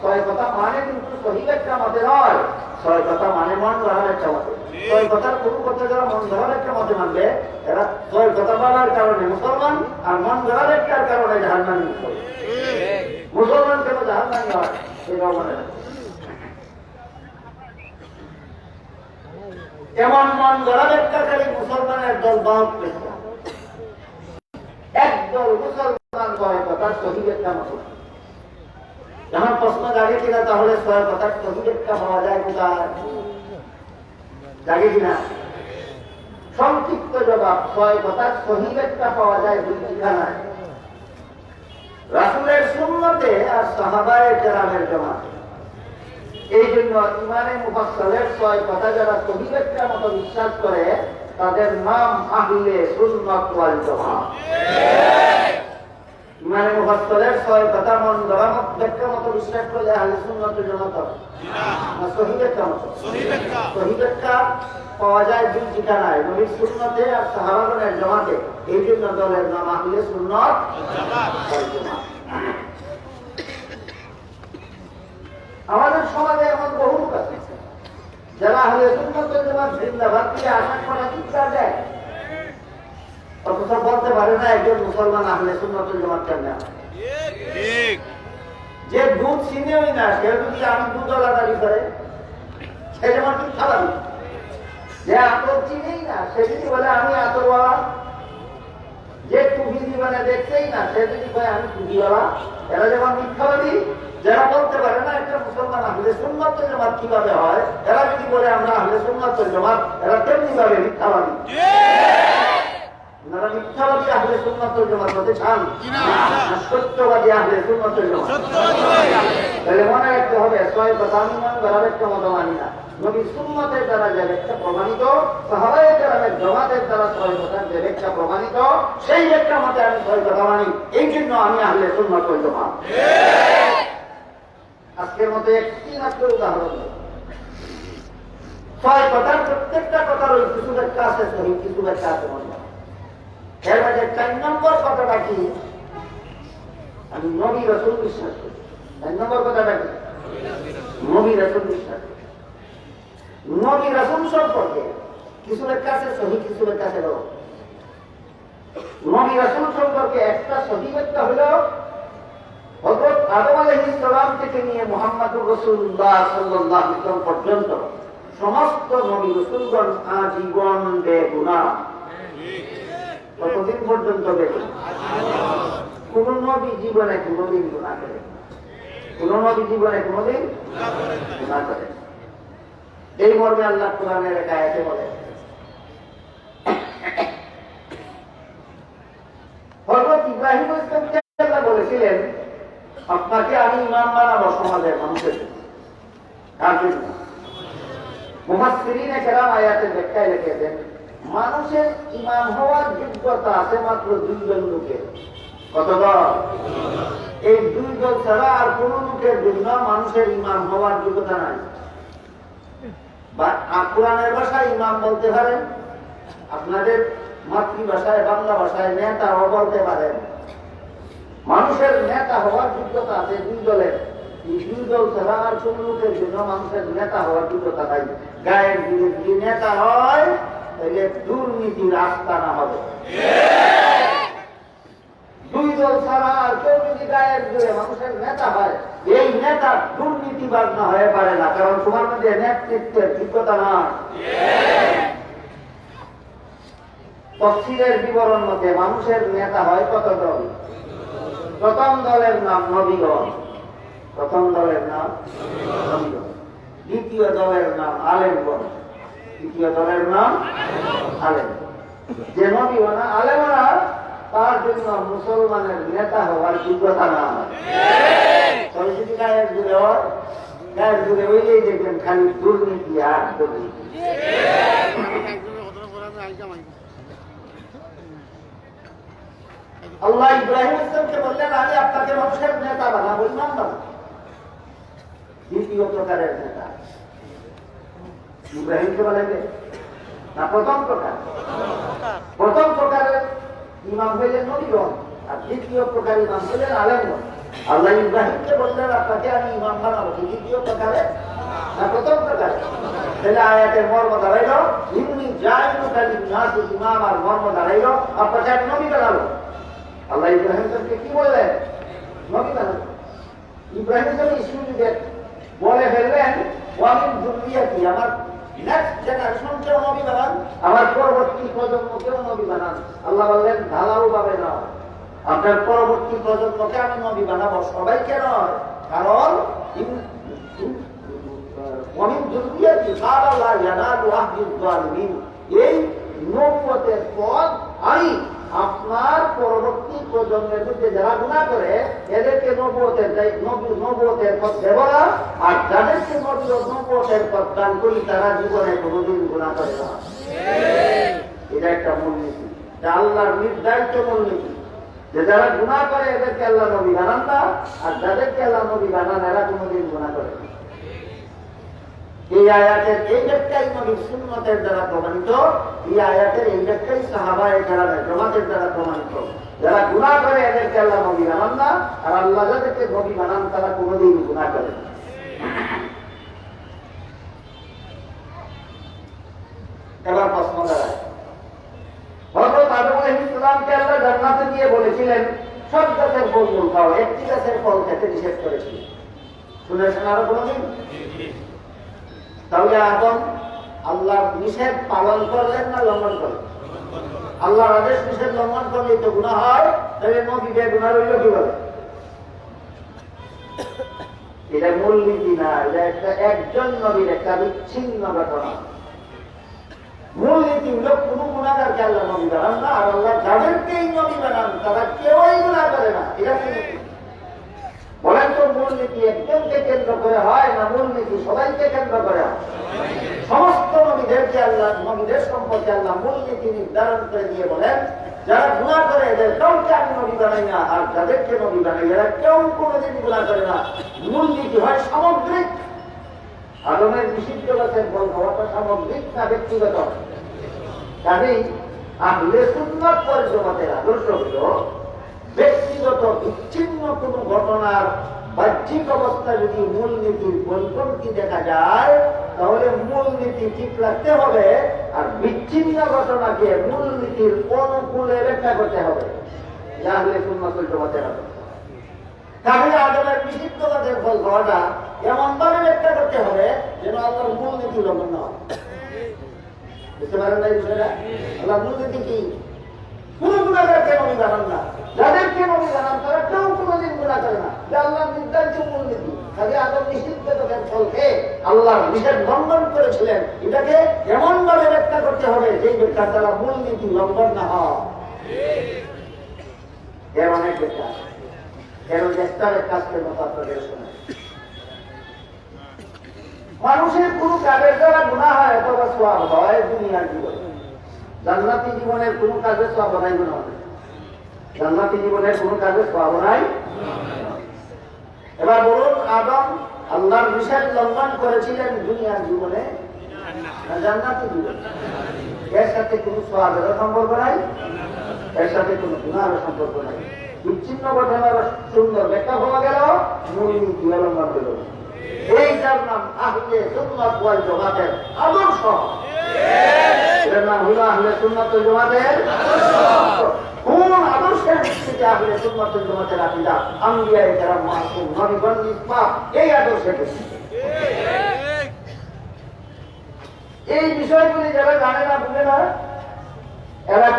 6 কথা মানে কিন্তু সহিহ একটা মতে নয়, 6 কথা মানে মন গড়ার একটা মতে। 6 কথার কোন কথা যারা মন গড়ার একটা মতে মানবে এরা 6 কথা মানার কারণে মুসলমান, আর মন গড়ার একটার কারণে জাহান্নামী। মুসলমান কেন জাহান্নামী হয় সেটাও মনে রাখবে। এমন মন গড়া ব্যাখ্যাকারী মুসলমানের দল বহুত বেশি। একদল মুসলমান কয় কথা সহি ব্যাখ্যা মতো। যখন প্রশ্ন জাগে কিনা তাহলে ছয় কথা সহি ব্যাখ্যা পাওয়া যায় কোথায়? জাগে কিনা? সংক্ষিপ্ত জবাব, ছয় কথা সহি ব্যাখ্যা পাওয়া যায় দুই ঠিকানায়, রাসূলের সুন্নতে আর সাহাবায়ে কেরামের জামাতে। এই জন্য ইমানে মুফাসসালের ছয় কথা যারা সহি ব্যাখ্যার মতো বিশ্বাস করে তাদের নাম আহলে সুন্নাত ওয়াল জামাত। ইমানে মুফাসসালের ছয় কথা মন গড়া ব্যাখ্যার মতো বিশ্বাস করলে আহলে সুন্নাত ওয়াল জামাত হবে না, সহি ব্যাখ্যা মতো। সহি ব্যাখ্যা পাওয়া যায় দুই ঠিকানায়, নবীর সুন্নতে আর সাহাবাগণের জামাতে। এই জন্য দলের নাম আহলে সুন্নাত ওয়াল জামাত। আমাদের সমাজে এমন বহু লোক আছে যারা আহলে সুন্নাত ওয়াল জামাত জিন্দাবাদ দিয়ে আশা করা চিৎকার দেয়, অথচ বলতে পারে না একজন মুসলমান আহলে সুন্নাত ওয়াল জামাত কেমন। যে দুধ চিনেই না সে যদি আমি দুধওয়ালা দাবি করে সে যেমন মিথ্যা দাবি। যে আতর চিনেই না সে যদি বলে আমি আতরওয়ালা, যে টুপি জীবনে দেখতেই না সে যদি বলে আমি টুপিওয়ালা, এরা যেমন মিথ্যাবাদী। যারা বলতে পারে না একটা মুসলমান আহলে সুন্নাত ওয়াল জামাত কিভাবে হয়, এরা যদি বলে আমরা আহলে সুন্নাত ওয়াল জামাত, এরা তেমনি ভাবে মিথ্যাবাদী। আপনারা মিথ্যাবাদী আহলে সুন্নাত ওয়াল জামাত হতে চান না সত্যবাদী আহলে সুন্নাত ওয়াল জামাত? তাহলে মনে রাখতে হবে ছয় কথা আমি মন গড়া ব্যাখ্যা মতো মানি না, নবীর সুন্নতের দ্বারা যে ব্যাখ্যা প্রমাণিত, সাহাবায়ে কেরামের জামাতের দ্বারা ছয় কথার যে ব্যাখ্যা প্রমাণিত, সেই ব্যাখ্যা মতে আমি ছয় কথা মানি। এই জন্য আমি আহলে সুন্নাত ওয়াল জামাত। আজকের মতো একটি মাত্র উদাহরণ, ছয় কথার প্রত্যেকটা কথার ওই কিছু ব্যাখ্যা আছে সহি, কিছু ব্যাখ্যা আছে মনে। এর মাঝে 4 নম্বর কথাটা কি? আমি নবী রাসূল বিশ্বাস করি। 4 নম্বর কথাটা কি? নবী রাসূল বিশ্বাস করি। নবী রাসূল সম্পর্কে কিছু ব্যাখ্যা আছে সহি, কিছু ব্যাখ্যা আছে গলত। নবী রাসূল সম্পর্কে একটা সহি ব্যাখ্যা হলো হযরত আদম আলাইহিস সালাম থেকে নিয়ে মুহাম্মদুর রাসূলুল্লাহ সাল্লাল্লাহু আলাইহি ওয়াসাল্লাম পর্যন্ত সমস্ত নবী রাসূলগণ আজীবন বেগুনাহ। কতদিন পর্যন্ত বেগুনাহ? কোন নবী জীবনে কোনদিন গুনাহ করে? কোন নবী জীবনে কোনদিন গুনাহ করে? এই মর্মে আল্লাহ কোরআনের এক আয়াতে বলে, হযরত ইব্রাহিম আলাইহিসসালামকে আল্লাহ বলেছিলেন আপনাকে আমি ইমাম বানাবো সমাজের মানুষের জন্য। কার জন্য? মুফাসসিরিনে কেরাম আয়াতের ব্যাখ্যায় লিখেছেন মানুষের ইমাম হওয়ার যোগ্যতা আছে মাত্র 2 জন লোকের। কতজন? এই 2 জন ছাড়া আর কোন লোকের জন্য মানুষের ইমাম হওয়ার যোগ্যতা নাই। বা কোরআনের ভাষায় ইমাম বলতে পারেন, আপনাদের মাতৃভাষায় বাংলা ভাষায় নেতাও বলতে পারেন। মানুষের নেতা হওয়ার যোগ্যতা আছে 2 দলের। এই 2 দল ছাড়া আর কোন লোকের জন্য মানুষের নেতা হওয়ার যোগ্যতা নাই। গায়ের যদি নেতা হয় তাহলে দুর্নীতির আস্তানা হবে। 2 দল ছাড়া আর কেউ যদি গায়ের জুড়ে মানুষের নেতা হয়, এই নেতা দুর্নীতিবাজ না হয়ে পারে না, কারণ তোমার মধ্যে নেতৃত্বের যোগ্যতা না। তফসিরের বিবরণ মতে মানুষের নেতা হয় কত দল? প্রথম দলের নাম নবীগণ, প্রথম দলের নাম নবীগণ। দ্বিতীয় দলের নাম আলেমগণ, দ্বিতীয় দলের নাম আলেম। যে নবীগণ আলেমরা তার জন্য মুসলমানের নেতা হওয়ার যোগ্যতা না। তবে যদি গায়ের জুড়ে হয়, গায়ের জুড়ে হইলেই দেখবেন খালি দুর্নীতি আর দুর্নীতি। আল্লাহ ইব্রাহিম ইসলামকে বললেন আমি আপনাকে মানুষের নেতা বানাবো, ইমাম বানাবো। দ্বিতীয় প্রকারের নেতা ইব্রাহিমকে বলেন না, প্রথম প্রকার। প্রথম প্রকারের ইমাম হইলেন নবীগণ, আর দ্বিতীয় প্রকার ইমাম হইলেন আলেমগণ। আল্লাহ ইব্রাহিমকে বললেন আপনাকে আমি ইমাম বানাবো, দ্বিতীয় প্রকারে না প্রথম প্রকারে? তাহলে আয়াতের মর্ম দাঁড়াইল ইন্নী জাইলুকা লিন-নাসি ইমাম, আর মর্ম দাঁড়াইল আপনাকে আমি নবী বানাবো। আল্লাহ ইব্রাহিমকে কি বললেন? নবী বানাবো। ইব্রাহিম যখন সুযোগে বলে ফেললেন ওয়ামিন যুররিয়াতি, আমার নেক্সট জেনারেশনকেও নবী বানান, আমার পরবর্তী প্রজন্মকেও নবী বানান। আল্লাহ বললেন ঢালাও ভাবে নয়, আপনার পরবর্তী প্রজন্মকে আমি নবী বানাবো, সবাইকে নয়। কারণ এই নবুয়তের পথ আমি আপনার পরবর্তী প্রজন্মের মধ্যে যারা গুনাহ করে এদেরকে নবুয়তের পথ দেব না, আর যাদেরকে নবুয়তের পথ দান করি তারা জীবনে কোনোদিন গুনাহ করে না। এটা একটা মূলনীতি, আল্লাহর নির্ধারিত মূলনীতি, যে যারা গুনাহ করে এদেরকে আল্লাহ নবী বানান না, আর যাদেরকে আল্লাহ নবী বানান এরা কোনোদিন গুনাহ করে না। এই আয়াতের এই ব্যাখ্যাই নবীর সুন্নতের দ্বারা প্রমাণিত, এই আয়াতের এই ব্যাখ্যাই সাহাবায়ে কেরামের জমাতের দ্বারা প্রমাণিত। যারা গুনাহ করে এদেরকে আল্লাহ নবী বানান না, আর আল্লাহ যাদেরকে নবী বানান তারা কোনোদিন গুনাহ করে না। এবার প্রশ্ন দাঁড়ায়, হযরত আদম আলাইহিস সালামকে আল্লাহ জান্নাতে গিয়ে বলেছিলেন সব গাছের ফল খাও, একটি গাছের ফল খেতে নিষেধ করেছিলেন, শুনেছেন আরো কোনদিন? তাহলে আদম আল্লাহর নিষেধ পালন করলেন না লঙ্ঘন করলেন? আল্লাহর আদেশ নিষেধ লঙ্ঘন করলে তো গুনাহ হয়, তাহলে নবী বেগুনাহ হইল কিভাবে? এটা মূলনীতি না, এটা একটা একজন নবীর একটা বিচ্ছিন্ন ঘটনা। মূলনীতি হল কোন গুনাহগারকে আল্লাহ নবী বানান না, আর আল্লাহ যাদেরকেই নবী বানান তারা কেউই গুনাহ করে না। এটা বলেন তো মূলনীতি একজনকে কেন্দ্র করে হয় না মূলনীতি সবাইকে কেন্দ্র করে হয়? সমস্ত নবীদেরকে আল্লাহ নবীদের সম্পর্কে আল্লাহ মূলনীতি নির্ধারণ করে দিয়ে বলেন যারা গুনাহ করে এদের কাউকে আমি নবী বানাই না, আর যাদেরকে নবী বানাই এরা কেউ কোনোদিন গুনাহ করে না। মূলনীতি হয় সামগ্রিক। আদমের নিষিদ্ধ গাছের ফল খাওয়াটা সামগ্রিক না ব্যক্তিগত? কাজেই আহলে সুন্নাত ওয়াল জামাতের আদর্শ হল ব্যক্তিগত বিচ্ছিন্ন কোন ঘটনার বাহ্যিক অবস্থা যদি মূলনীতির পরিপন্থী দেখা যায় তাহলে মূলনীতি ঠিক রাখতে হবে, আর বিচ্ছিন্ন ঘটনাকে মূলনীতির অনুকূলে ব্যাখ্যা করতে হবে। আহলে সুন্নাত ওয়াল জামাতের আদর্শ। তাহলে আদমের নিষিদ্ধ গাছের ফল খাওয়াটা এমন ভাবে ব্যাখ্যা করতে হবে যেন আল্লাহর মূলনীতি উল্লঙ্ঘন না হয়। বুঝতে পারেন না এই বিষয়টা? আল্লাহর মূলনীতি কি? কোন গুনাহগারকে নবী বানান না, যাদেরকে নবী বানান তারা কেউ কোনোদিন গুনাহ করে না, যে আল্লাহর নির্ধারিত মূলনীতি। কাজে আদম নিষিদ্ধ গাছের ফল খেয়ে আল্লাহর নিষেধ লঙ্ঘন করেছিলেন, এটাকে এমন ভাবে ব্যাখ্যা করতে হবে যে ব্যাখ্যার দ্বারা মূলনীতি লঙ্ঘন না হয়। এর অনেক ব্যাখ্যা, এর ব্যাখ্যার কাজকে মতো আপনাদের শোনায়। মানুষের কোন কাজের দ্বারা গুনাহ হয় অথবা সওয়াব হয় দুনিয়ার জীবনে, জান্নাতি জীবনের কোন কাজে সওয়াব নাই গুনাহ হয়। জান্নাতি জীবনের কোন কাজে সওয়াব নাই। এবার বলুন আদম আল্লাহর নিষেধ লঙ্ঘন করেছিলেন দুনিয়ার জীবনে না জান্নাতি জীবনে? এর সাথে কোন সওয়াবের সম্পর্ক নাই, এর সাথে কোন গুনাহের সম্পর্ক নাই। বিচ্ছিন্ন ঘটনার সুন্দর ব্যাখ্যা পাওয়া গেল, মূলনীতি লঙ্ঘন হল। এইটার নাম আহলে সুন্নাত ওয়াল জামাতের আদর্শ। এর নাম হলো আহলে সুন্নাত ওয়াল জামাতের আদর্শ। কোন আদর্শের ভিত্তিতে আহলে সুন্নাত ওয়াল জামাতের আকীদা? আম্বিয়ায়ে কেরাম মাসুম নবীগণ নিষ্পাপ, এই আদর্শের ভিত্তিতে। এই বিষয়গুলি যারা জানে না বুঝে না, এরা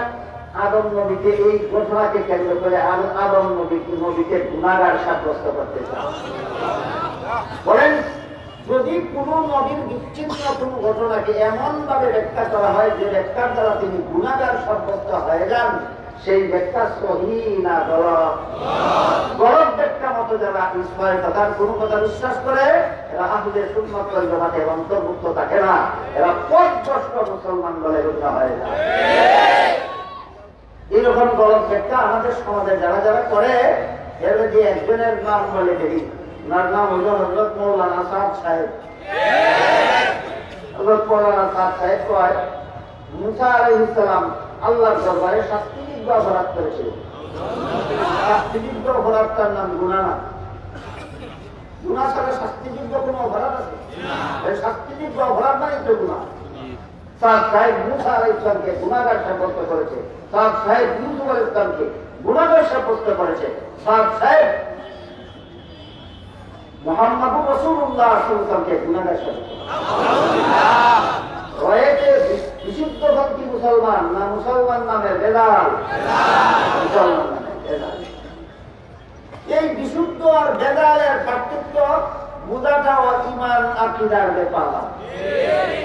আদম নবীকে এই ঘটনাকে কেন্দ্র করে আদম নবীকে গুনাহগার সাব্যস্ত করতে চায়। বলেন যদি কোন নবীর বিচ্ছিন্ন কোন ঘটনাকে এমন ভাবে ব্যাখ্যা করা হয় যে ব্যাখ্যার দ্বারা তিনি গুনাহগার সাব্যস্ত হয়ে যান, সেই ব্যাখ্যা সহিহ না গলত? গলত ব্যাখ্যা মতো যারা তার কোন কথা বিশ্বাস করে এরা আহলে সুন্নাত ওয়াল জামাতের অন্তর্ভুক্ত থাকে না, এরা পথভ্রষ্ট মুসলমান বলে গণ্য হয়ে যায়। এইরকম গলত ব্যাখ্যা আমাদের সমাজে যারা যারা করে এর মধ্যে একজনের নাম বলে দেরি, ওনার নাম হল হযরত মৌলানা সাদ সাহেব। হযরত মৌলানা সাদ সাহেব কয় মুসা আলাইহিস সালাম আল্লাহর দরবারে শাস্তিযোগ্য অপরাধ করেছিলেন। শাস্তিযোগ্য অপরাধটার নাম গুনাহ না। গুনাহ ছাড়া শাস্তিযোগ্য কোন অপরাধ আছে? এই শাস্তিযোগ্য অপরাধ মানে তো গুনাহ। সাদ সাহেব মুসা আলাইহিস সালামকে গুনাহগার সাব্যস্ত করেছে, সাদ সাহেব ইউসুফ আলাইহিস সালামকে গুনাহগার সাব্যস্ত করেছে, সাদ সাহেব মুহাম্মদুর রাসূলুল্লাহ সাল্লাল্লাহু আলাইহি ওয়াসাল্লামকে গুনাহগার সাব্যস্ত করেছে। ভেজাল? মুসলমান নাই, ভেজাল। এই বিশুদ্ধ আর ভেজালের পার্থক্য বুঝাটাও ঈমান আকীদার ব্যাপার।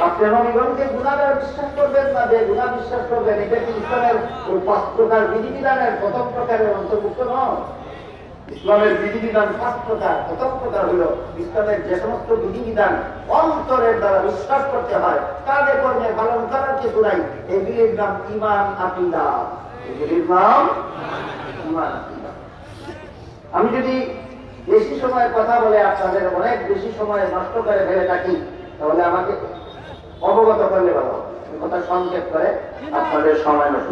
আপনি নবীগণকে গুনাহগার বিশ্বাস করবেন না বেগুনাহ বিশ্বাস করবেন, এটা কি ইসলামের ওই 5 প্রকার বিধিবিধানের প্রথম প্রকারের অন্তর্ভুক্ত নয়? ইসলামের বিধিবিধান 5 প্রকার। প্রথম প্রকার হলো ইসলামের যে সমস্ত বিধিবিধান অন্তরের দ্বারা বিশ্বাস করতে হয়, কাজে কর্মে পালন করার কিছু নাই, এগুলির নাম ঈমান আকীদা। এগুলির নাম ঈমান আকীদা। আমি যদি বেশি সময় কথা বলে আপনাদের অনেক বেশি সময় নষ্ট করে ফেলে থাকি, তাহলে আমাকে অবগত করলে ভালো, কথা সংক্ষেপ করে আপনাদের সময় নষ্ট।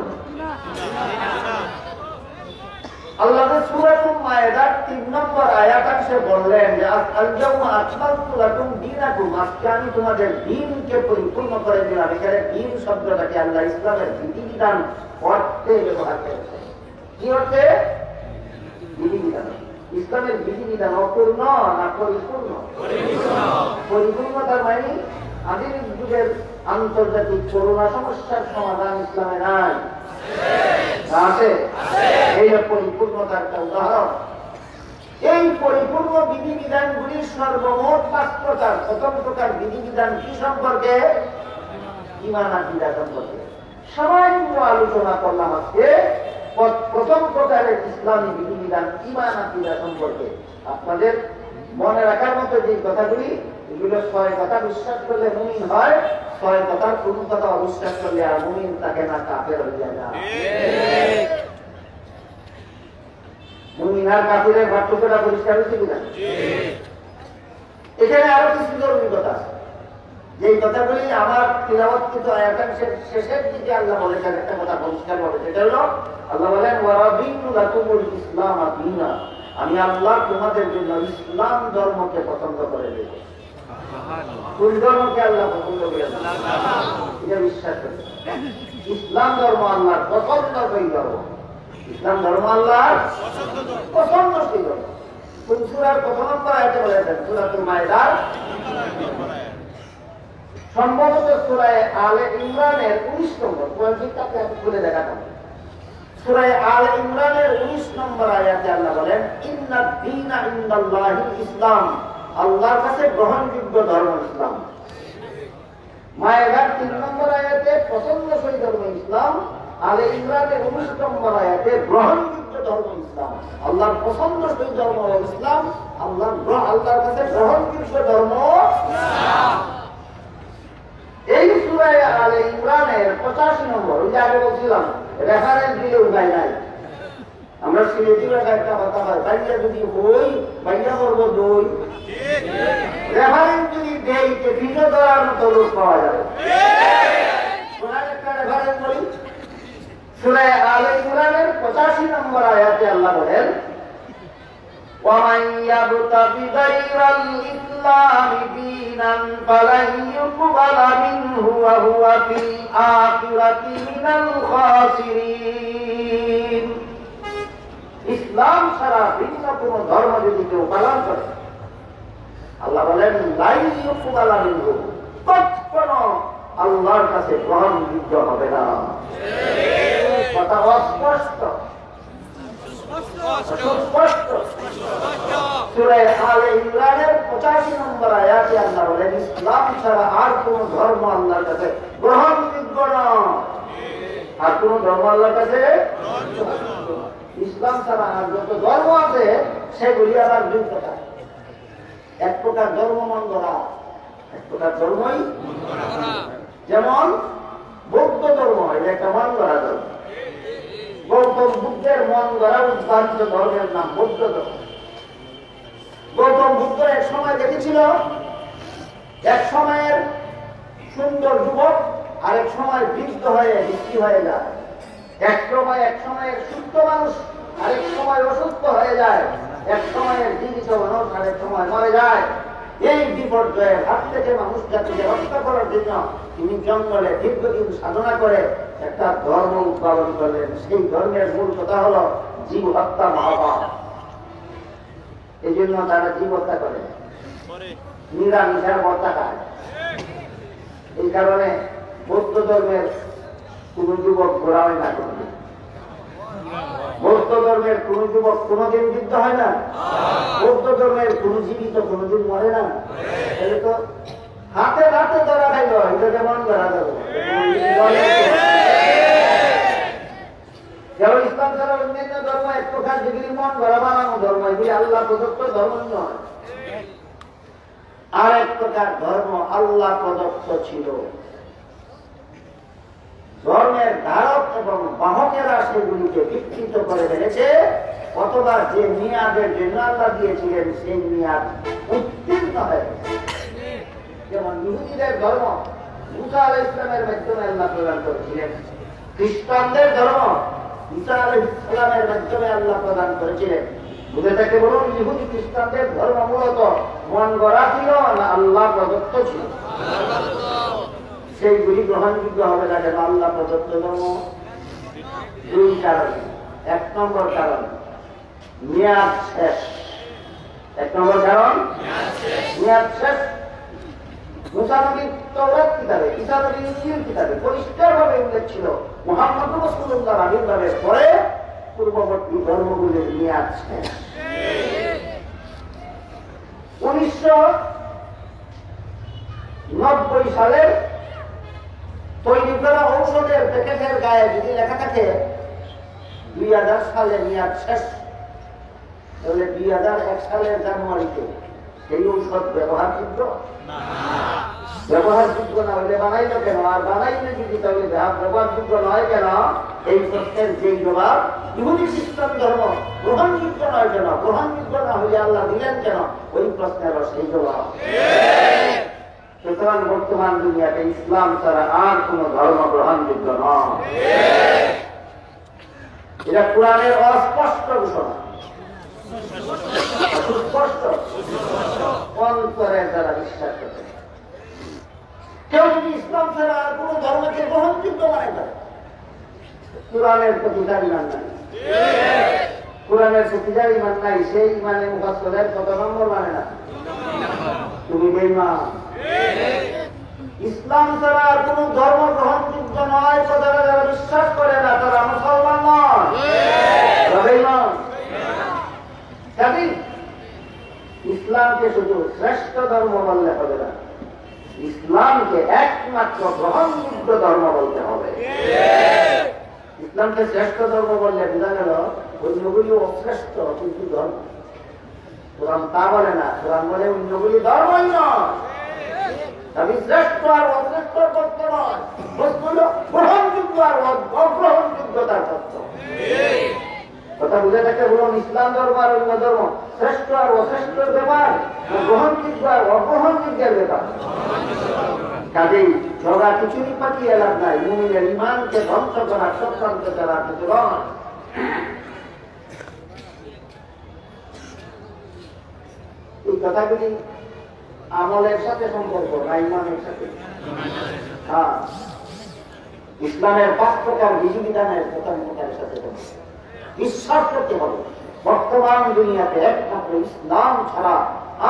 আল্লাহ সূরাতুল মায়েদার 3 নম্বর আয়াতে বললেন যে আল-ইয়াউমা আকমালতু লাকুম দীনাকুম, আজকে আমি তোমাদের দ্বীনকে পরিপূর্ণ করে দিলাম। এখানে দ্বীন শব্দটাকে আল্লাহ ইসলামের বিধিবিধান অর্থে ব্যবহার করেছে। কি অর্থে? বিধিবিধান। ইসলামের বিধিবিধান অপূর্ণ না পরিপূর্ণ? পরিপূর্ণতার মানে আধুনিক যুগের আন্তর্জাতিক করোনা সমস্যার সমাধান ইসলামে নাই, আছে? এই পরিপূর্ণতার একটা উদাহরণ। এই পরিপূর্ণ বিধিবিধানগুলির সর্বমোট 5 প্রকার। প্রথম প্রকার বিধিবিধান কি সম্পর্কে? ঈমান আকীদা সম্পর্কে সামান্য আলোচনা করলাম আজকে। প্রথম প্রকারের ইসলামী বিধিবিধান ঈমান আকীদা সম্পর্কে আপনাদের মনে রাখার মতো যে কথাগুলি, এগুলো 6 কথা বিশ্বাস করলে মুমিন হয়, 6 কথার কোন কথা অবিশ্বাস করলে আর মুমিন তাকে না, কাফের হয়ে যায় না। মুমিন আর কাফেরের পার্থক্যটা পরিষ্কার হচ্ছে কিনা? এখানে আরো কিছু জরুরি কথা, যে কথাগুলি আমার তিলাওয়াতকৃত আয়াতের শেষের দিকে আল্লাহ বলেছেন। একটা কথা পরিষ্কার বলে, সেটা হলো আল্লাহ বলেন ওয়ারাদিতু লাকুমুল ইসলাম দীনা, আমি আল্লাহ তোমাদের জন্য ইসলাম ধর্মকে পছন্দ করে দেব। কোন ধর্মকে আল্লাহ পছন্দ করে? এটা বিশ্বাস করে ইসলাম ধর্ম আল্লাহর পছন্দসই ধর্ম। ইসলাম ধর্ম আল্লাহর পছন্দসই ধর্ম। কোন সূরার কত নম্বর আয়াতে বলেছেন? সূরাতুল মায়েদার সম্ভবত সূরা আলে ইমরানের 19 নম্বর। কোরআন কিতাবটা আপনি খুলে দেখাতাম। সূরা আলে ইমরানের 19 নম্বর আয়াতে আল্লাহ বলেন ইন্নাদ দীনা ইনদাল্লাহিল ইসলাম, আল্লাহর কাছে গ্রহণযোগ্য ধর্ম ইসলাম। মায়েদার 3 নম্বর আয়াতে পছন্দসই ধর্ম ইসলাম, আলে ইমরানের 19 নম্বর আয়াতে গ্রহণযোগ্য ধর্ম ইসলাম। আল্লাহর পছন্দসই ধর্ম ইসলাম, আল্লাহর কাছে গ্রহণযোগ্য ধর্ম ইসলাম। এই সূরা আলে ইমরানের 85 নম্বর, ওই যে আগে বলছিলাম রেফারেন্স দিয়ে উঠাই নাই। আমরা সিলেটি ভাষায় একটা কথা হয়, বাইয়া যদি হই বাইয়া করবো দই, রেফারেন্স যদি দেই তো ভিডিও ধরার মতো লোক পাওয়া যাবে। একটা রেফারেন্স বলি, সূরা আলে ইমরানের 85 নম্বর আয়াতে আল্লাহ বলেন وَمَنْ يَبْتَغِ غَيْرَ الْإِسْلَامِ دِينًا فَلَنْ يُقْبَلَ مِنْهُ وَهُوَ فِي الْآخِرَةِ مِنَ الْخَاسِرِينَ। ইসলাম ছাড়া ভিন্ন কোন ধর্ম যদি কেউ পালন করে, আল্লাহ বলেন লান ইউকবালা মিনহু, কখনো আল্লাহর কাছে গ্রহণযোগ্য হবে না। কথা অস্পষ্ট। সূরা আলে ইমরানের 85 নম্বর আয়াতে আল্লাহ বলেন ইসলাম ছাড়া আর কোন ধর্ম আল্লাহর কাছে গ্রহণযোগ্য নয়। আর কোন ধর্ম আল্লাহর কাছে ইসলাম ছাড়া আর যত ধর্ম আছে সেগুলি আবার 2 প্রকার। এক প্রকার ধর্ম মন গড়া, এক প্রকার ধর্মই যেমন বৌদ্ধ ধর্ম, এটা একটা মন গড়া ধর্ম। গৌতম বুদ্ধের মন গড়া উদ্ভাবিত ধর্মের নাম বৌদ্ধ ধর্ম। গৌতম বুদ্ধ এক সময় দেখেছিল, এক সময়ের সুন্দর যুবক আরেক সময় বৃদ্ধ হয়ে বিক্রি হয়ে যায়। এক সময়ের সুস্থ মানুষ আরেক সময় অসুস্থ হয়ে যায়। এক সময়ের জীবিত মানুষ আরেক সময় মরে যায়। এই বিপর্যয়ের হাত থেকে মানুষ জাতিকে রক্ষা করার জন্য তিনি জঙ্গলে দীর্ঘদিন সাধনা করে একটা ধর্ম উদ্ভাবন করলেন। সেই ধর্মের মূল কথা হলো জীব হত্যা মহাপাপ। এই জন্য তারা জীব হত্যা করে, নিরামিষের হত্যা খায়। এই কারণে বৌদ্ধ ধর্মের কোন যুবক ঘোরাও না করবে, বৌদ্ধ ধর্মের কোন যুবক কোনদিন যুদ্ধ হয় না, বৌদ্ধ ধর্মের কোন জীবিত কোনদিন মরে না। তাহলে তো হাতে হাতে ধরা খাইল, এটা যেমন ধরা যাবে যেমন ইসলাম ছাড়া অন্যান্য ধর্ম এক প্রকার যেগুলি মন গড়া বানানো ধর্ম, এগুলি আল্লাহ প্রদত্ত ধর্ম নয়। আর এক প্রকার ধর্ম আল্লাহ প্রদত্ত ছিল। ধর্মের ধারক এবং বাহকেরা সেগুলিকে বিকৃত করে ফেলেছে, অথবা যে মেয়াদের জন্য আল্লাহ দিয়েছিলেন সেই মেয়াদ উত্তীর্ণ হয়ে গেছে। যেমন ইহুদিদের ধর্ম মুসা আলাইহিস সালামের মাধ্যমে আল্লাহ প্রদান করেছিলেন, খ্রিস্টানদের ধর্ম ঈসা আলাইহিস সালামের মাধ্যমে আল্লাহ প্রদান করেছিলেন। বুঝে থাকে বলুন, ইহুদি খ্রিস্টানদের ধর্ম মূলত মন গড়া ছিল না আল্লাহ প্রদত্ত ছিল? সেইগুলি গ্রহণযোগ্য হবে না যেন আল্লাহ প্রদত্ত ধর্ম। দুই কারণ। এক নম্বর কারণ মেয়াদ শেষ। এক নম্বর কারণ মেয়াদ শেষ। মুসা নবীর তাওরাত কিতাবে, ঈসা নবীর ইনজিল কিতাবে পরিষ্কারভাবে উল্লেখ ছিল মুহাম্মদ রাসূলুল্লাহর আবির্ভাবের পরে পূর্ববর্তী ধর্মগুলির মেয়াদ শেষ। 1990 সালের তৈরি করা ঔষধের প্যাকেটের গায়ে যদি লেখা থাকে 2000 সালে মেয়াদ শেষ, তাহলে 2001 সালের জানুয়ারিতে সেই ঔষধ ব্যবহারযোগ্য না। ব্যবহারযোগ্য না হলে বানাইল কেন? আর বানাইলে যদি তাহলে ব্যবহারযোগ্য নয় কেন? এই প্রশ্নের যেই জবাব ইহুদি খ্রিস্টান ধর্ম গ্রহণযোগ্য নয় কেন, গ্রহণযোগ্য না হলে আল্লাহ দিলেন কেন, ওই প্রশ্নেরও সেই জবাব। সুতরাং বর্তমান দুনিয়াতে ইসলাম ছাড়া আর কোন ধর্ম গ্রহণযোগ্য নয়। এটা কোরআনের অস্পষ্ট ঘোষণা, সুস্পষ্ট অন্তরের দ্বারা বিশ্বাস করতে। কেউ যদি ইসলাম ছাড়া আর কোন ধর্মকে গ্রহণযোগ্য মানে করে, কোরআনের প্রতি যার ইমান নাই, কোরআনের প্রতি যার ইমান নাই, সেই ইমানে মুফাসসিরের কত নম্বর মানে না? তুমি বেঈমান। ইসলাম ছাড়া আর কোন ধর্ম গ্রহণযোগ্য নয় কথাটা যারা বিশ্বাস করে না তারা মুসলমান নয়, বেঈমান। ইসলামকে শুধু শ্রেষ্ঠ ধর্ম বললে হবে না, ইসলামকে একমাত্র গ্রহণযোগ্য ধর্ম বলতে হবে। ইসলামকে শ্রেষ্ঠ ধর্ম বললে বোঝা গেল অন্যগুলি অশ্রেষ্ঠ কিন্তু ধর্ম। কোরআন তা বলে না, কোরআন বলে অন্যগুলি ধর্মই নয়। তবে শ্রেষ্ঠ আর অশ্রেষ্ঠ তত্ত্ব নয়, গ্রহণযোগ্য আর অগ্রহণযোগ্যতার তত্ত্ব। কথা বুঝে থাকে বলুন, ইসলাম ধর্ম আর অন্য ধর্ম শ্রেষ্ঠ আর অশ্রেষ্ঠের ব্যাপার, গ্রহণযোগ্য আর অগ্রহণযোগ্যের ব্যাপার। কাজেই ঝগড়া কিছুই পাঠিয়ে লাভ নাই। মুমিনের ইমানকে ধ্বংস করার চক্রান্ত করা কিছু নয়। এই কথাগুলি আমলের সাথে সম্পর্ক না ইমানের সাথে। হ্যাঁ, ইসলামের 5 প্রকার বিধিবিধানের প্রধানের সাথে বিশ্বাস করতে হবে। বর্তমান দুনিয়াতে একমাত্র ইসলাম ছাড়া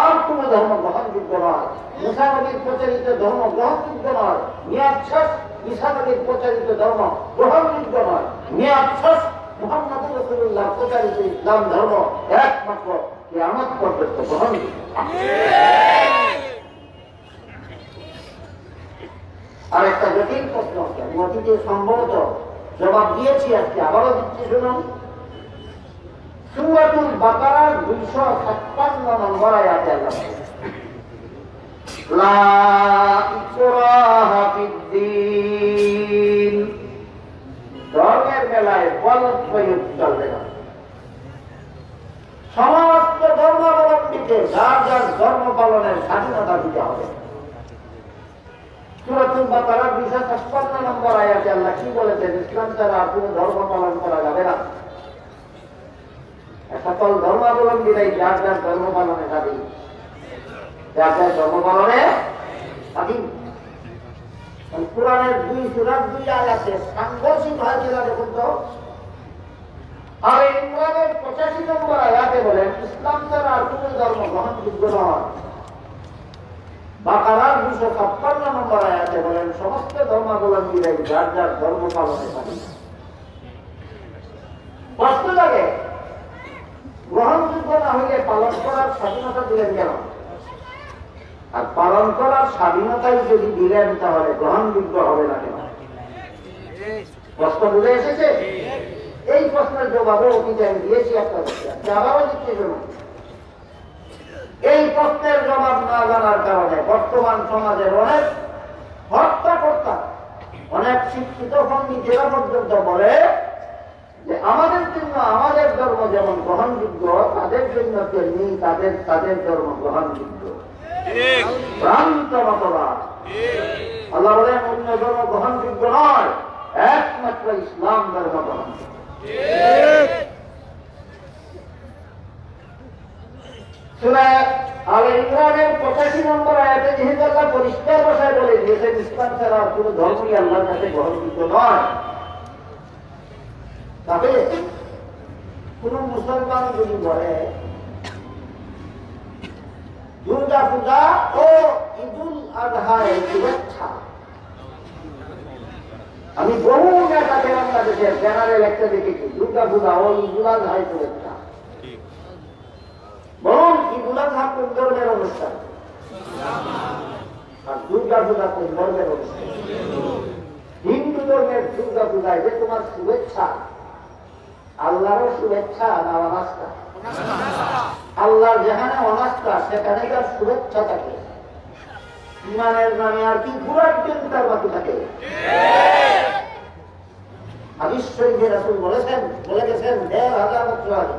আর কোন ধর্ম গ্রহণযোগ্য নয়। মুসা নবীর প্রচারিত ধর্ম গ্রহণযোগ্য নয়, মেয়াদ শেষ। ঈসা নবীর প্রচারিত ধর্ম গ্রহণযোগ্য নয়, মেয়াদ শেষ। মুহাম্মদ রাসূলুল্লাহ প্রচারিত ইসলাম ধর্ম একমাত্র কিয়ামত পর্যন্ত গ্রহণযোগ্য। আর একটা জটিল প্রশ্ন আছে, আমি অতীতে সম্ভবত জবাব দিয়েছি, আজকে আবারও দিচ্ছি, শুনুন। সূরাতুল বাকারার 256 নম্বর আয়াতে আল্লাহ লা ইকরাহা ফিদ্দীন, ধর্মের বেলায় বল প্রয়োগ চলবে না। সমস্ত ধর্মাবলম্বীকে যার যার ধর্ম পালনের স্বাধীনতা দিতে হবে। সূরাতুল বাকারার 256 নম্বর আয়াতে আল্লাহ কি বলেছেন? ইসলাম ছাড়া কোন ধর্ম পালন করা যাবে না। সকল ধর্মাবলম্বীরাই যার যার ধর্ম পালনে স্বাধীন, যার যার ধর্ম পালনে স্বাধীন। কোরআনের 2 সূরার 2 আয়াতে সাংঘর্ষিক হয়েছিল দেখুন তো। আর ইমরানের 85 নম্বর আয়াতে বলেন ইসলাম ছাড়া আর কোন ধর্ম গ্রহণযোগ্য নয়। বাকারার 256 নম্বর আয়াতে বলেন সমস্ত ধর্মাবলম্বীরাই যার যার ধর্ম পালনে স্বাধীন। প্রশ্ন হইলে পালন করার স্বাধীনতা দিলেন কেন? আর পালন করার স্বাধীনতাই যদি দিলেন তাহলে গ্রহণযোগ্য হবে না কেন? প্রশ্ন বুঝে এসেছে? এই প্রশ্নের জবাবও অতীতে আমি দিয়েছি আপনাদেরকে, আবারও দিচ্ছি শুনুন। এই প্রশ্নের জবাব না জানার কারণে বর্তমান সমাজের অনেক হত্যাকর্তা, অনেক শিক্ষিত পণ্ডিতেরা পর্যন্ত বলে যে আমাদের জন্য আমাদের ধর্ম যেমন গ্রহণযোগ্য, তাদের জন্য তেমনি তাদের ধর্ম গ্রহণযোগ্য। ভ্রান্ত মতবাদ। আল্লাহ বলেন অন্য ধর্ম গ্রহণযোগ্য নয়, একমাত্র ইসলাম ধর্ম গ্রহণযোগ্য। সূরা আলে ইমরানের 85 নম্বর আয়াতে যেহেতু আল্লাহ পরিষ্কার ভাষায় বলে দিয়েছেন ইসলাম ছাড়া আর কোনো ধর্মই আল্লাহর কাছে গ্রহণযোগ্য নয়, তবে কোন মুসলমান যদি বলে দুর্গা পূজা ও ঈদুল আজহার শুভেচ্ছা, আমি বহু নেতাকে বাংলাদেশের জেনারেল একটা দেখেছি দুর্গা পূজা ও ঈদুল আজহার শুভেচ্ছা, বরং ঈদুল আজহা কোন ধর্মের অনুষ্ঠান আর দুর্গা পূজা কোন ধর্মের অনুষ্ঠান? হিন্দু ধর্মের দুর্গা পূজায় যে তোমার শুভেচ্ছা, আল্লাহরও শুভেচ্ছা না অনাস্থা? আল্লাহর যেখানে অনাস্থা সেখানে তার শুভেচ্ছা থাকে। ইমানের নামে আর কি পুরার দিন তার বাকি থাকে? হাদিস শরীফে রাসূল বলে গেছেন ১,৫০০ বছর আগে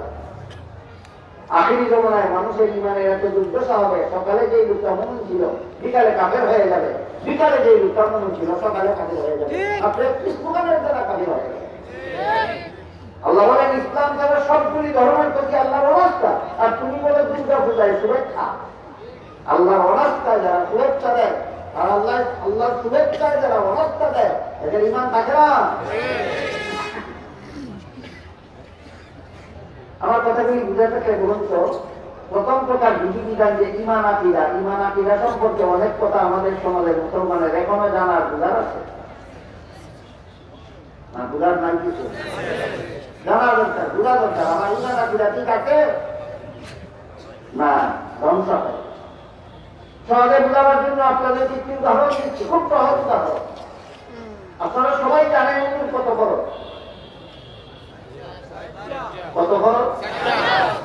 আখিরি জমানায় মানুষের ইমানের এত দুর্দশা হবে, সকালে যেই লোকটা মুমিন ছিল বিকালে কাফের হয়ে যাবে, বিকালে যেই লোকটা মুমিন ছিল সকালে কাফের হয়ে যাবে। আপনি স্লোগানের দ্বারা কাফের হয়ে যাবে। আল্লাহ বলেন ইসলাম ছাড়া সবগুলি ধর্মের প্রতি আল্লাহর অনাস্থা, আর তুমি বলে দুর্গা পূজায় শুভেচ্ছা। আল্লাহর অনাস্থায় যারা শুভেচ্ছা দেয় আর আল্লাহর শুভেচ্ছায় যারা অনাস্থা দেয় এদের ইমান থাকে না। আমার কথাগুলি বুঝে থাকলে বলুন তো, প্রথম প্রকার বিধিবিধান যে ইমান আকিদা সম্পর্কে অনেক কথা আমাদের সমাজের মুসলমানের এখনো জানার বুঝার আছে না? বুঝার নাই কিছু, জানা দরকার, বুঝা দরকার। আমার ইমান আকিদা ঠিক আছে না ধ্বংস হয়। সহজে বুঝাবার জন্য আপনাদের একটি উদাহরণ দিচ্ছি, খুব সহজ উদাহরণ। আপনারা সবাই জানেন কত বড়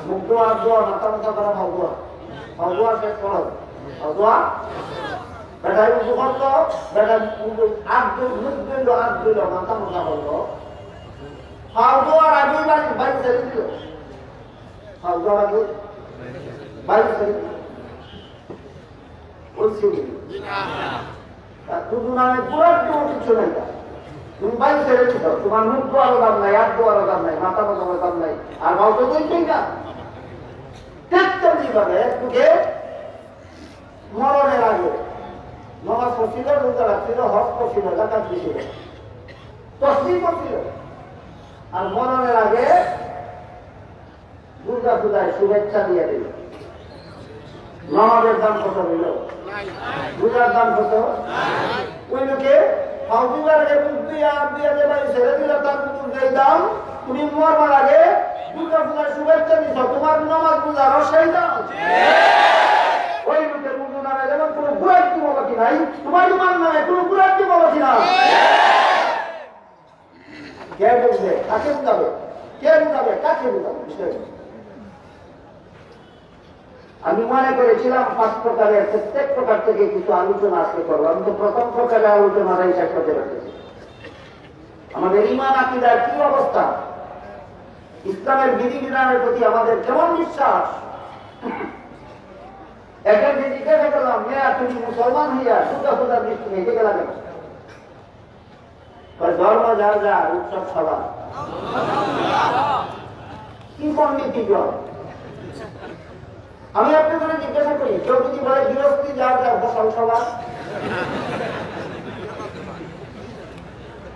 মুগ্ধ আদোয়া মাথা মাথা করা মাউদোয়া শেষ করো মাউদোয়া বেটাই উঁচু করলো, বেটা আগ দিল মাথা মাথা করলো, মাউদোয়ার আগে বাড়ি ছেড়ে দিল, মাউদোয়ার আগে বাড়ি ছেড়ে দিল শুধু নামে পুরো কিছু নাই। তুমি বাইরে ছেড়ে দিত, তোমার মুখ দোয়ারও দাম নাই, আর দোয়ারও দাম নাই, মাথা মাথারও দাম নাই, আর ভাও তো বলছেই না। তেমনি ভাবে তোকে মরণের আগে নামাজ পড়ছিল, রোজা রাখছিল, হজ করছিল, জাকাত দিছিল, তসবিহ করছিল, আর মরণের আগে দুর্গা পূজায় শুভেচ্ছা দিয়ে দিল। নামাজের দাম কত হইল? পূজার দাম কত? ওই লোকে ফাউদিবার আগে ছেড়ে দিল, তার পুতুলের দাম। তুমি মরবার আগে দুর্গা পূজার শুভেচ্ছা দিচ্ছ, তোমার নামাজ পূজার সেই দাম। ওই লোকের মুজু নামে যেমন কোনো গুরাটি বলছি নাই, তোমার ইমান নামে কোনো গুরাটি বলছি না। কে বুঝবে? কাকে বুঝাবে? কে বুঝাবে? কাকে বুঝাবে? বিষয় আমি মনে করেছিলাম 5 প্রকারের প্রত্যেক প্রকার থেকে কিছু আলোচনা আজকে করবো। আমি তো প্রথম প্রকারের আলোচনাটাই শেষ করতে পারতেছি। আমাদের ইমান আকিদার কি অবস্থা, ইসলামের বিধিবিধানের প্রতি আমাদের কেমন বিশ্বাস। এখন যে জিজ্ঞাসা করলাম, মেয়া তুমি মুসলমান হইয়া দুর্গা পূজার দৃষ্টি হেঁটে গেলা কেন? ধর্ম যার যার, উৎসব সবার। কি পণ্ডিতি জল। আমি আপনাদের জিজ্ঞাসা করি, কেউ যদি বলে গৃহস্থী যার যার বসাল সভা,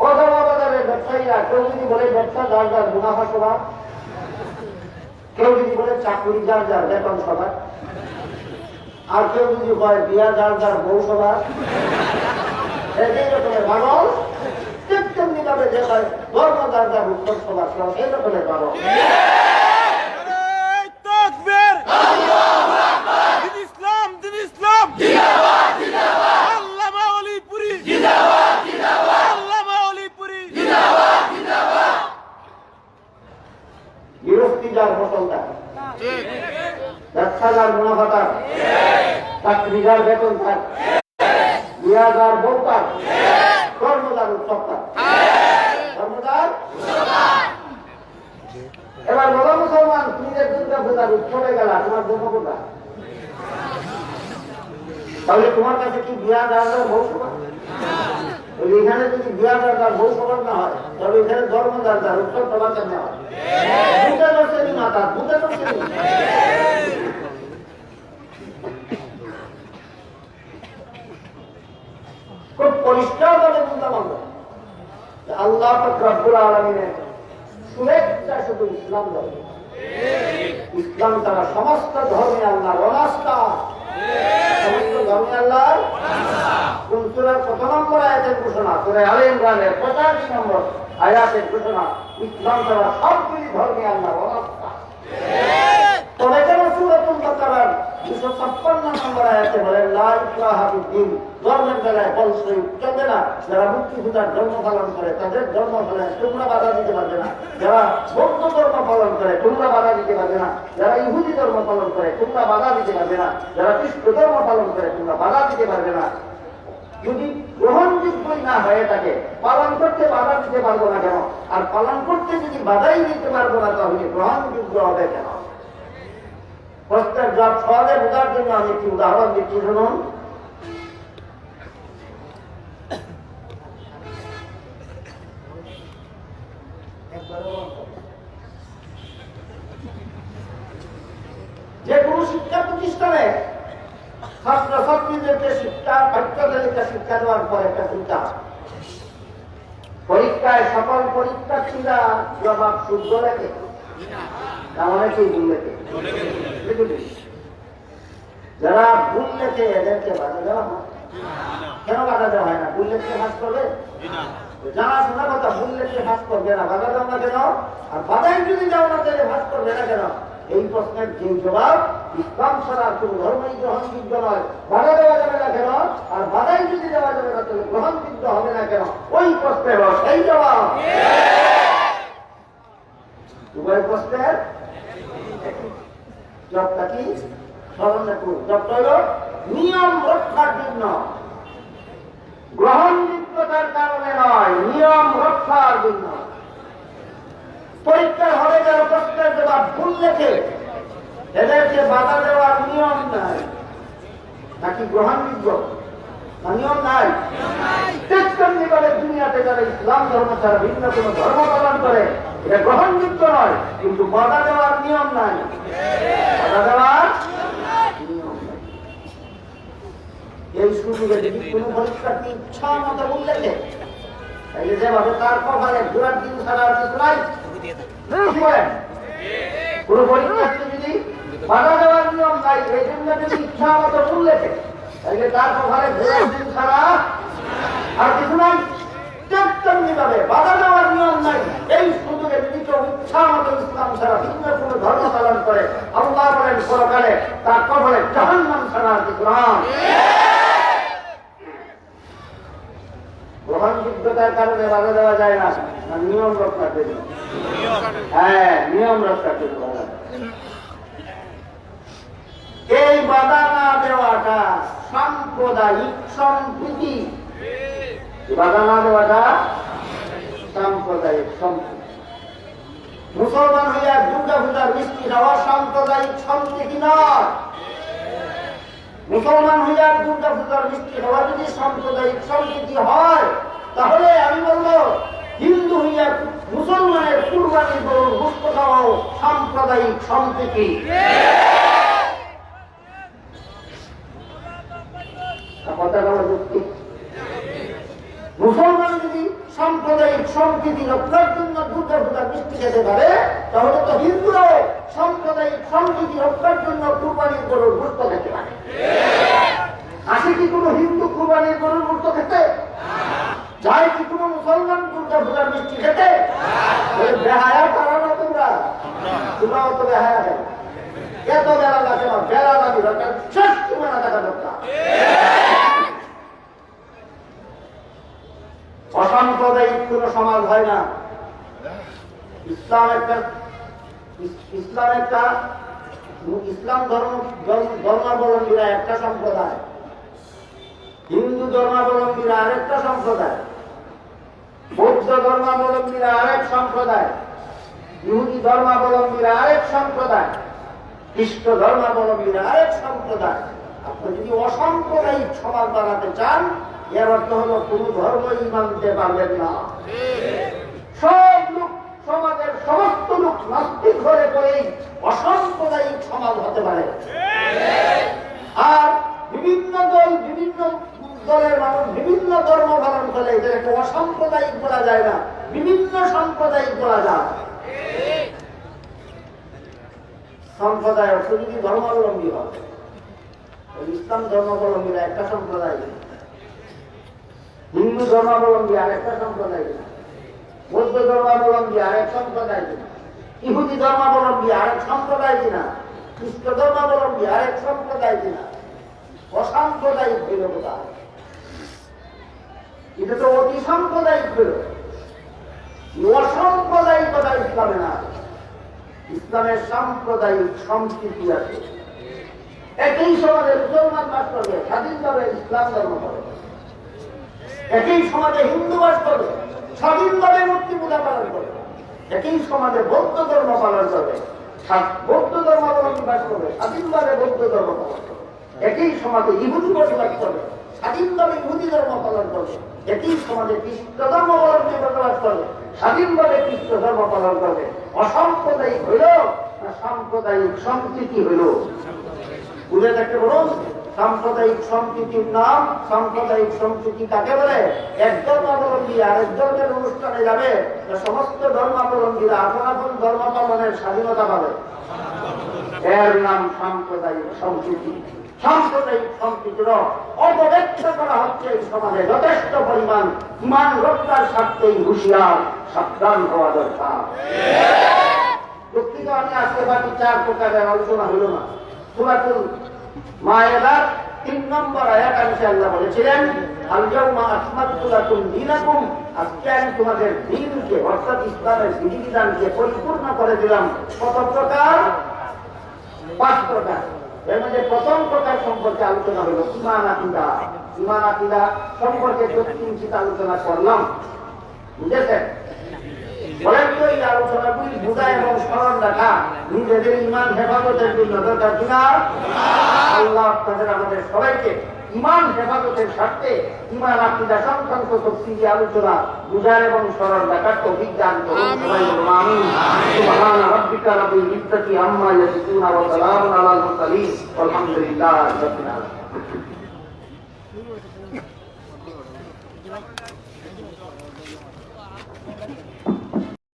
অথবা বাজারের ব্যবসায়ীরা কেউ যদি বলে ব্যবসা যার যার মুনাফা সভা, কেউ যদি বলে চাকরি যার যার বেতন সভা, আর কেউ যদি বলে বিয়া যার যার বউ সভা, এই রকমের পাগল। তেমনি ভাবে যে হয় ধর্ম যার যার উত্তর সভা, এই রকমের পাগল। ভাতা, চাকরিদার বেতন থাক, বিয়াদার বউতার, কর্মদার উৎসবটা, কর্মদার। এবার বলো মুসলমান, তুমি যে দুর্গা পূজার উৎসবে গেলা, তোমার জন্ম কোথায়? তাহলে তোমার কাছে কি বিয়াদার বউ সমান? এখানে যদি বিয়াদার বউ সমান না হয়, তাহলে এখানে ধর্মদার উৎসব তোমার কেমন হয়? বুঝতে পারছেন মাতা, বুঝতে পারছেন? খুব পরিষ্কার ভাবে বুঝতে পারবো আল্লাহ রব্বুল আলামিনের শুভেচ্ছা শুধু ইসলাম ধর্ম। ইসলাম তারা সমস্ত ধর্মে আল্লাহর অনাস্থা, সমস্ত ধর্মে আল্লাহর। কোন সূরার কত নম্বর আয়াতের ঘোষণা? সূরা আলে ইমরানের 85 নম্বর আয়াতের ঘোষণা, ইসলাম তারা সবগুলি ধর্মে আল্লাহর অনাস্থা। তবে কেন সূরাতুল বাকারার 256 নম্বর আয়াতে বলেন লা ইকরাহা ফিদ্দীন, ধর্মের বেলায় বলছই চলবে না। যারা মুক্তি পূজার ধর্ম পালন করে তাদের ধর্ম পালনে তোমরা বাধা দিতে পারবে না। যারা বৌদ্ধ ধর্ম পালন করে তোমরা বাধা দিতে পারবে না। যারা ইহুদি ধর্ম পালন করে তোমরা বাধা দিতে পারবে না। যারা খ্রিস্ট ধর্ম পালন করে তোমরা বাধা দিতে পারবে না। যদি গ্রহণযোগ্যই না হয়ে থাকে, পালন করতে বাধা দিতে পারবো না কেন? আর পালন করতে যদি বাধাই দিতে পারবো না, তাহলে গ্রহণযোগ্য হবে কেন? প্রত্যেক জব সহজে বোঝার জন্য আমি একটি উদাহরণ দিচ্ছি, শুনুন। যে কোনো শিক্ষা প্রতিষ্ঠানে ছাত্রছাত্রীদেরকে শিক্ষা পাঠ্যতালিকা শিক্ষা দেওয়ার পর একটা চিন্তা, পরীক্ষায় সকল পরীক্ষার্থীরা জবাব শুদ্ধ লেখে, অনেকেই ভুল লেখে। যারা ভুল লেখে এদেরকে বাধা দেওয়া হয়। কেন বাধা দেওয়া হয় না? ভুল লেখতে ফাঁস করবে, জানা শোনা কথা, ভুল লেখতে ফাঁস করবে না, বাধা দাও না কেন? আর বাধাই যদি যাও না তাহলে ফাঁস করবে না কেন? এই প্রশ্নের যে জবাব, ইসলাম ছাড়া কোন ধর্মই গ্রহণযোগ্য নয়, বাধা দেওয়া যাবে না কেন? আর বাধাই যদি দেওয়া যাবে না তাহলে গ্রহণযোগ্য হবে না কেন? ওই প্রশ্নের সেই জবাব। উভয় প্রশ্নের জবটা কি? স্মরণ রাখুন, জবটা হল নিয়ম রক্ষার জন্য, গ্রহণযোগ্যতার কারণে নয়, নিয়ম রক্ষার জন্য। পরীক্ষার হলে যারা প্রশ্নের জবাব ভুল লেখে এদেরকে বাধা দেওয়ার নিয়ম নাই, নাকি গ্রহণযোগ্য না? নিয়ম নাই। তেমনি করে দুনিয়াতে যারা ইসলাম ধর্ম ছাড়া ভিন্ন কোন ধর্ম পালন করে এটা গ্রহণযোগ্য নয়, কিন্তু বাধা দেওয়ার নিয়ম নাই, বাধা দেওয়ার নিয়ম নাই। এই সুযোগে যদি কোন পরীক্ষার্থী ইচ্ছা মতো ভুল লেখে, তাহলে যেভাবে তার কপালে ঘোরার দিন ছাড়া আর কিছু নাই। কোন পরীক্ষার্থী যদি বাধা দেওয়ার নিয়ম নাই, এই জন্য যদি ইচ্ছা মতো ভুল লেখে, তাহলে তার কপালে ঘোরার দিন ছাড়া আর কিছু নাই। তেমনি ভাবে বাধা দেওয়ার নিয়ম নাই। এই সুযোগে যদি কেউ ইচ্ছা মতো ইসলাম ছাড়া ভিন্ন কোন ধর্ম পালন করে, আল্লাহ বলেন পরকালে তার কপালে জাহান্নাম ছাড়া আর কিছু নাই। গ্রহণযোগ্যতার কারণে বাধা দেওয়া যায় না, নিয়ম রক্ষার জন্য। হ্যাঁ, নিয়ম রক্ষার জন্য। এই বাধা না দেওয়াটা সাম্প্রদায়িক সম্প্রীতি, বাধা না দেওয়াটা সাম্প্রদায়িক সম্প্রীতি। মুসলমান হইয়া দুর্গা পূজার মিষ্টি খাওয়া সাম্প্রদায়িক সম্প্রীতি নয়। মুসলমান হইয়া দুর্গা পূজার মিষ্টি খাওয়া যদি সাম্প্রদায়িক সম্প্রীতি হয়, তাহলে আমি বলবো হিন্দু হইয়া মুসলমানের কুরবানি গরুর গোশত খাওয়াও সাম্প্রদায়িক সম্প্রীতি। মুসলমান যদি সাম্প্রদায়িক সম্প্রীতি রক্ষার জন্য দুর্গা পূজার মিষ্টি খেতে পারে, তাহলে তো হিন্দুরাও সাম্প্রদায়িক সম্প্রীতি রক্ষার জন্য কুরবানির গরুর গোশত খেতে পারে। আসে কি কোনো হিন্দু কুরবানির গরুর গোশত খেতে? যায় কি কোনো মুসলমান দুর্গা পূজার মিষ্টি খেতে? বেহায়া তারা না, তোমরাও তো বেহায়া কেন? এত বেলা লাগে না, বেলা দাবি দরকার, শেষ সীমানা থাকা দরকার। অসাম্প্রদায়িক কোন সমাজ হয় না। ইসলাম একটা ইসলাম ধর্মাবলম্বীরা একটা সম্প্রদায়, হিন্দু ধর্মাবলম্বীরা আরেকটা সম্প্রদায়, বৌদ্ধ ধর্মাবলম্বীরা আরেক সম্প্রদায়, ইহুদি ধর্মাবলম্বীরা আরেক সম্প্রদায়, খ্রিস্ট ধর্মাবলম্বীরা আরেক সম্প্রদায়। আপনি যদি অসাম্প্রদায়িক সমাজ বানাতে চান, এর অর্থ হলো কোন ধর্মই মানতে পারবেন না। সব লোক, সমাজের সমস্ত লোক নাস্তিক হয়ে পড়েই অসাম্প্রদায়িক সমাজ হতে পারে। আর বিভিন্ন দল, বিভিন্ন দলের মানুষ বিভিন্ন ধর্ম পালন করে, এটা একটা অসাম্প্রদায়িক বলা যায় না, বিভিন্ন সাম্প্রদায়িক বলা যায়। সম্প্রদায় অর্থ যদি ধর্মাবলম্বী হয়, ইসলাম ধর্মাবলম্বীরা একটা সম্প্রদায়, হিন্দু ধর্মাবলম্বী আরেকটা সম্প্রদায় কিনা, বৌদ্ধ ধর্মাবলম্বী আরেক সম্প্রদায় কিনা, ইহুদি ধর্মাবলম্বী আরেক সম্প্রদায় কিনা, খ্রিস্ট ধর্মাবলম্বী আরেক সম্প্রদায় কিনা, অসাম্প্রদায়িক হইল কোথায়? এটা তো অতি সাম্প্রদায়িক হইল। অসাম্প্রদায়িকতা ইসলামে না। ইসলামের সাম্প্রদায়িক সম্প্রীতি আছে। একই সমাজে মুসলমান বাস করবে, স্বাধীনভাবে ইসলাম ধর্ম করবে। একই সমাজে হিন্দু বাস করবে, স্বাধীনভাবে মূর্তি পূজা পালন করবে। একই সমাজে বৌদ্ধ ধর্ম পালন করবে, বৌদ্ধ ধর্মাবলম্বী বাস করবে, স্বাধীনভাবে বৌদ্ধ ধর্ম পালন করবে। একই সমাজে ইহুদি বসবাস করবে, স্বাধীনভাবে ইহুদি ধর্ম পালন করবে। একই সমাজে খ্রিস্ট ধর্মাবলম্বী বসবাস করবে, স্বাধীনভাবে খ্রিস্ট ধর্ম পালন করবে। অসাম্প্রদায়িক হইল না সাম্প্রদায়িক সম্প্রীতি হইল? বুঝে থাকতে বলুন, সাম্প্রদায়িক সম্প্রীতির নাম, সাম্প্রদায়িক সম্প্রীতি কাকে বলে? এক ধর্মাবলম্বী আরেক ধর্মের অনুষ্ঠানে যাবে, সমস্ত ধর্মাবলম্বীরা আপন আপন ধর্ম পালনের স্বাধীনতা পাবে, এর নাম সাম্প্রদায়িক সম্প্রীতি। সাম্প্রদায়িক সম্প্রীতির অপব্যাখ্যা করা হচ্ছে এই সমাজে যথেষ্ট পরিমাণ। ইমান রক্ষার স্বার্থেই হুঁশিয়ার, সাবধান হওয়া দরকার। দুঃখিত, আমি আজকে বাকি 4 প্রকারের আলোচনা হইল না। সূরাতুল মায়েদার 3 নম্বর আয়াত আল্লাহ বলেছিলেন, আল ইয়াউমা আকমালতু লাকুম দীনাকুম, আজকে আমি তোমাদের দ্বীনকে অর্থাৎ ইসলামের বিধিবিধানকে পরিপূর্ণ করে দিলাম। কত প্রকার? 5 প্রকার। এর মধ্যে প্রথম প্রকার সম্পর্কে আলোচনা হল ঈমান আকীদা। ঈমান আকীদা সম্পর্কে 2-3 আলোচনা করলাম, বুঝেছেন? বলেন তো এই আলোচনাগুলি বুঝা এবং স্মরণ রাখা নিজেদের ঈমান হেফাজতের জন্য দরকার কিনা? আল্লাহ আপনাদের আমাদের সবাইকে ঈমান হেফাজতের স্বার্থে ঈমান আকীদা সংক্রান্ত তাফসীরি আলোচনা বুঝার এবং স্মরণ রাখার তৌফিক দান করুন। সবাই বলুন আমিন। সুবহানা রাব্বিকা রাব্বিল ইজ্জাতি আম্মা ইয়াসিফুন ওয়া সালামুন আলাল মুরসালিন ওয়ালহামদুলিল্লাহি রাব্বিল আলামিন।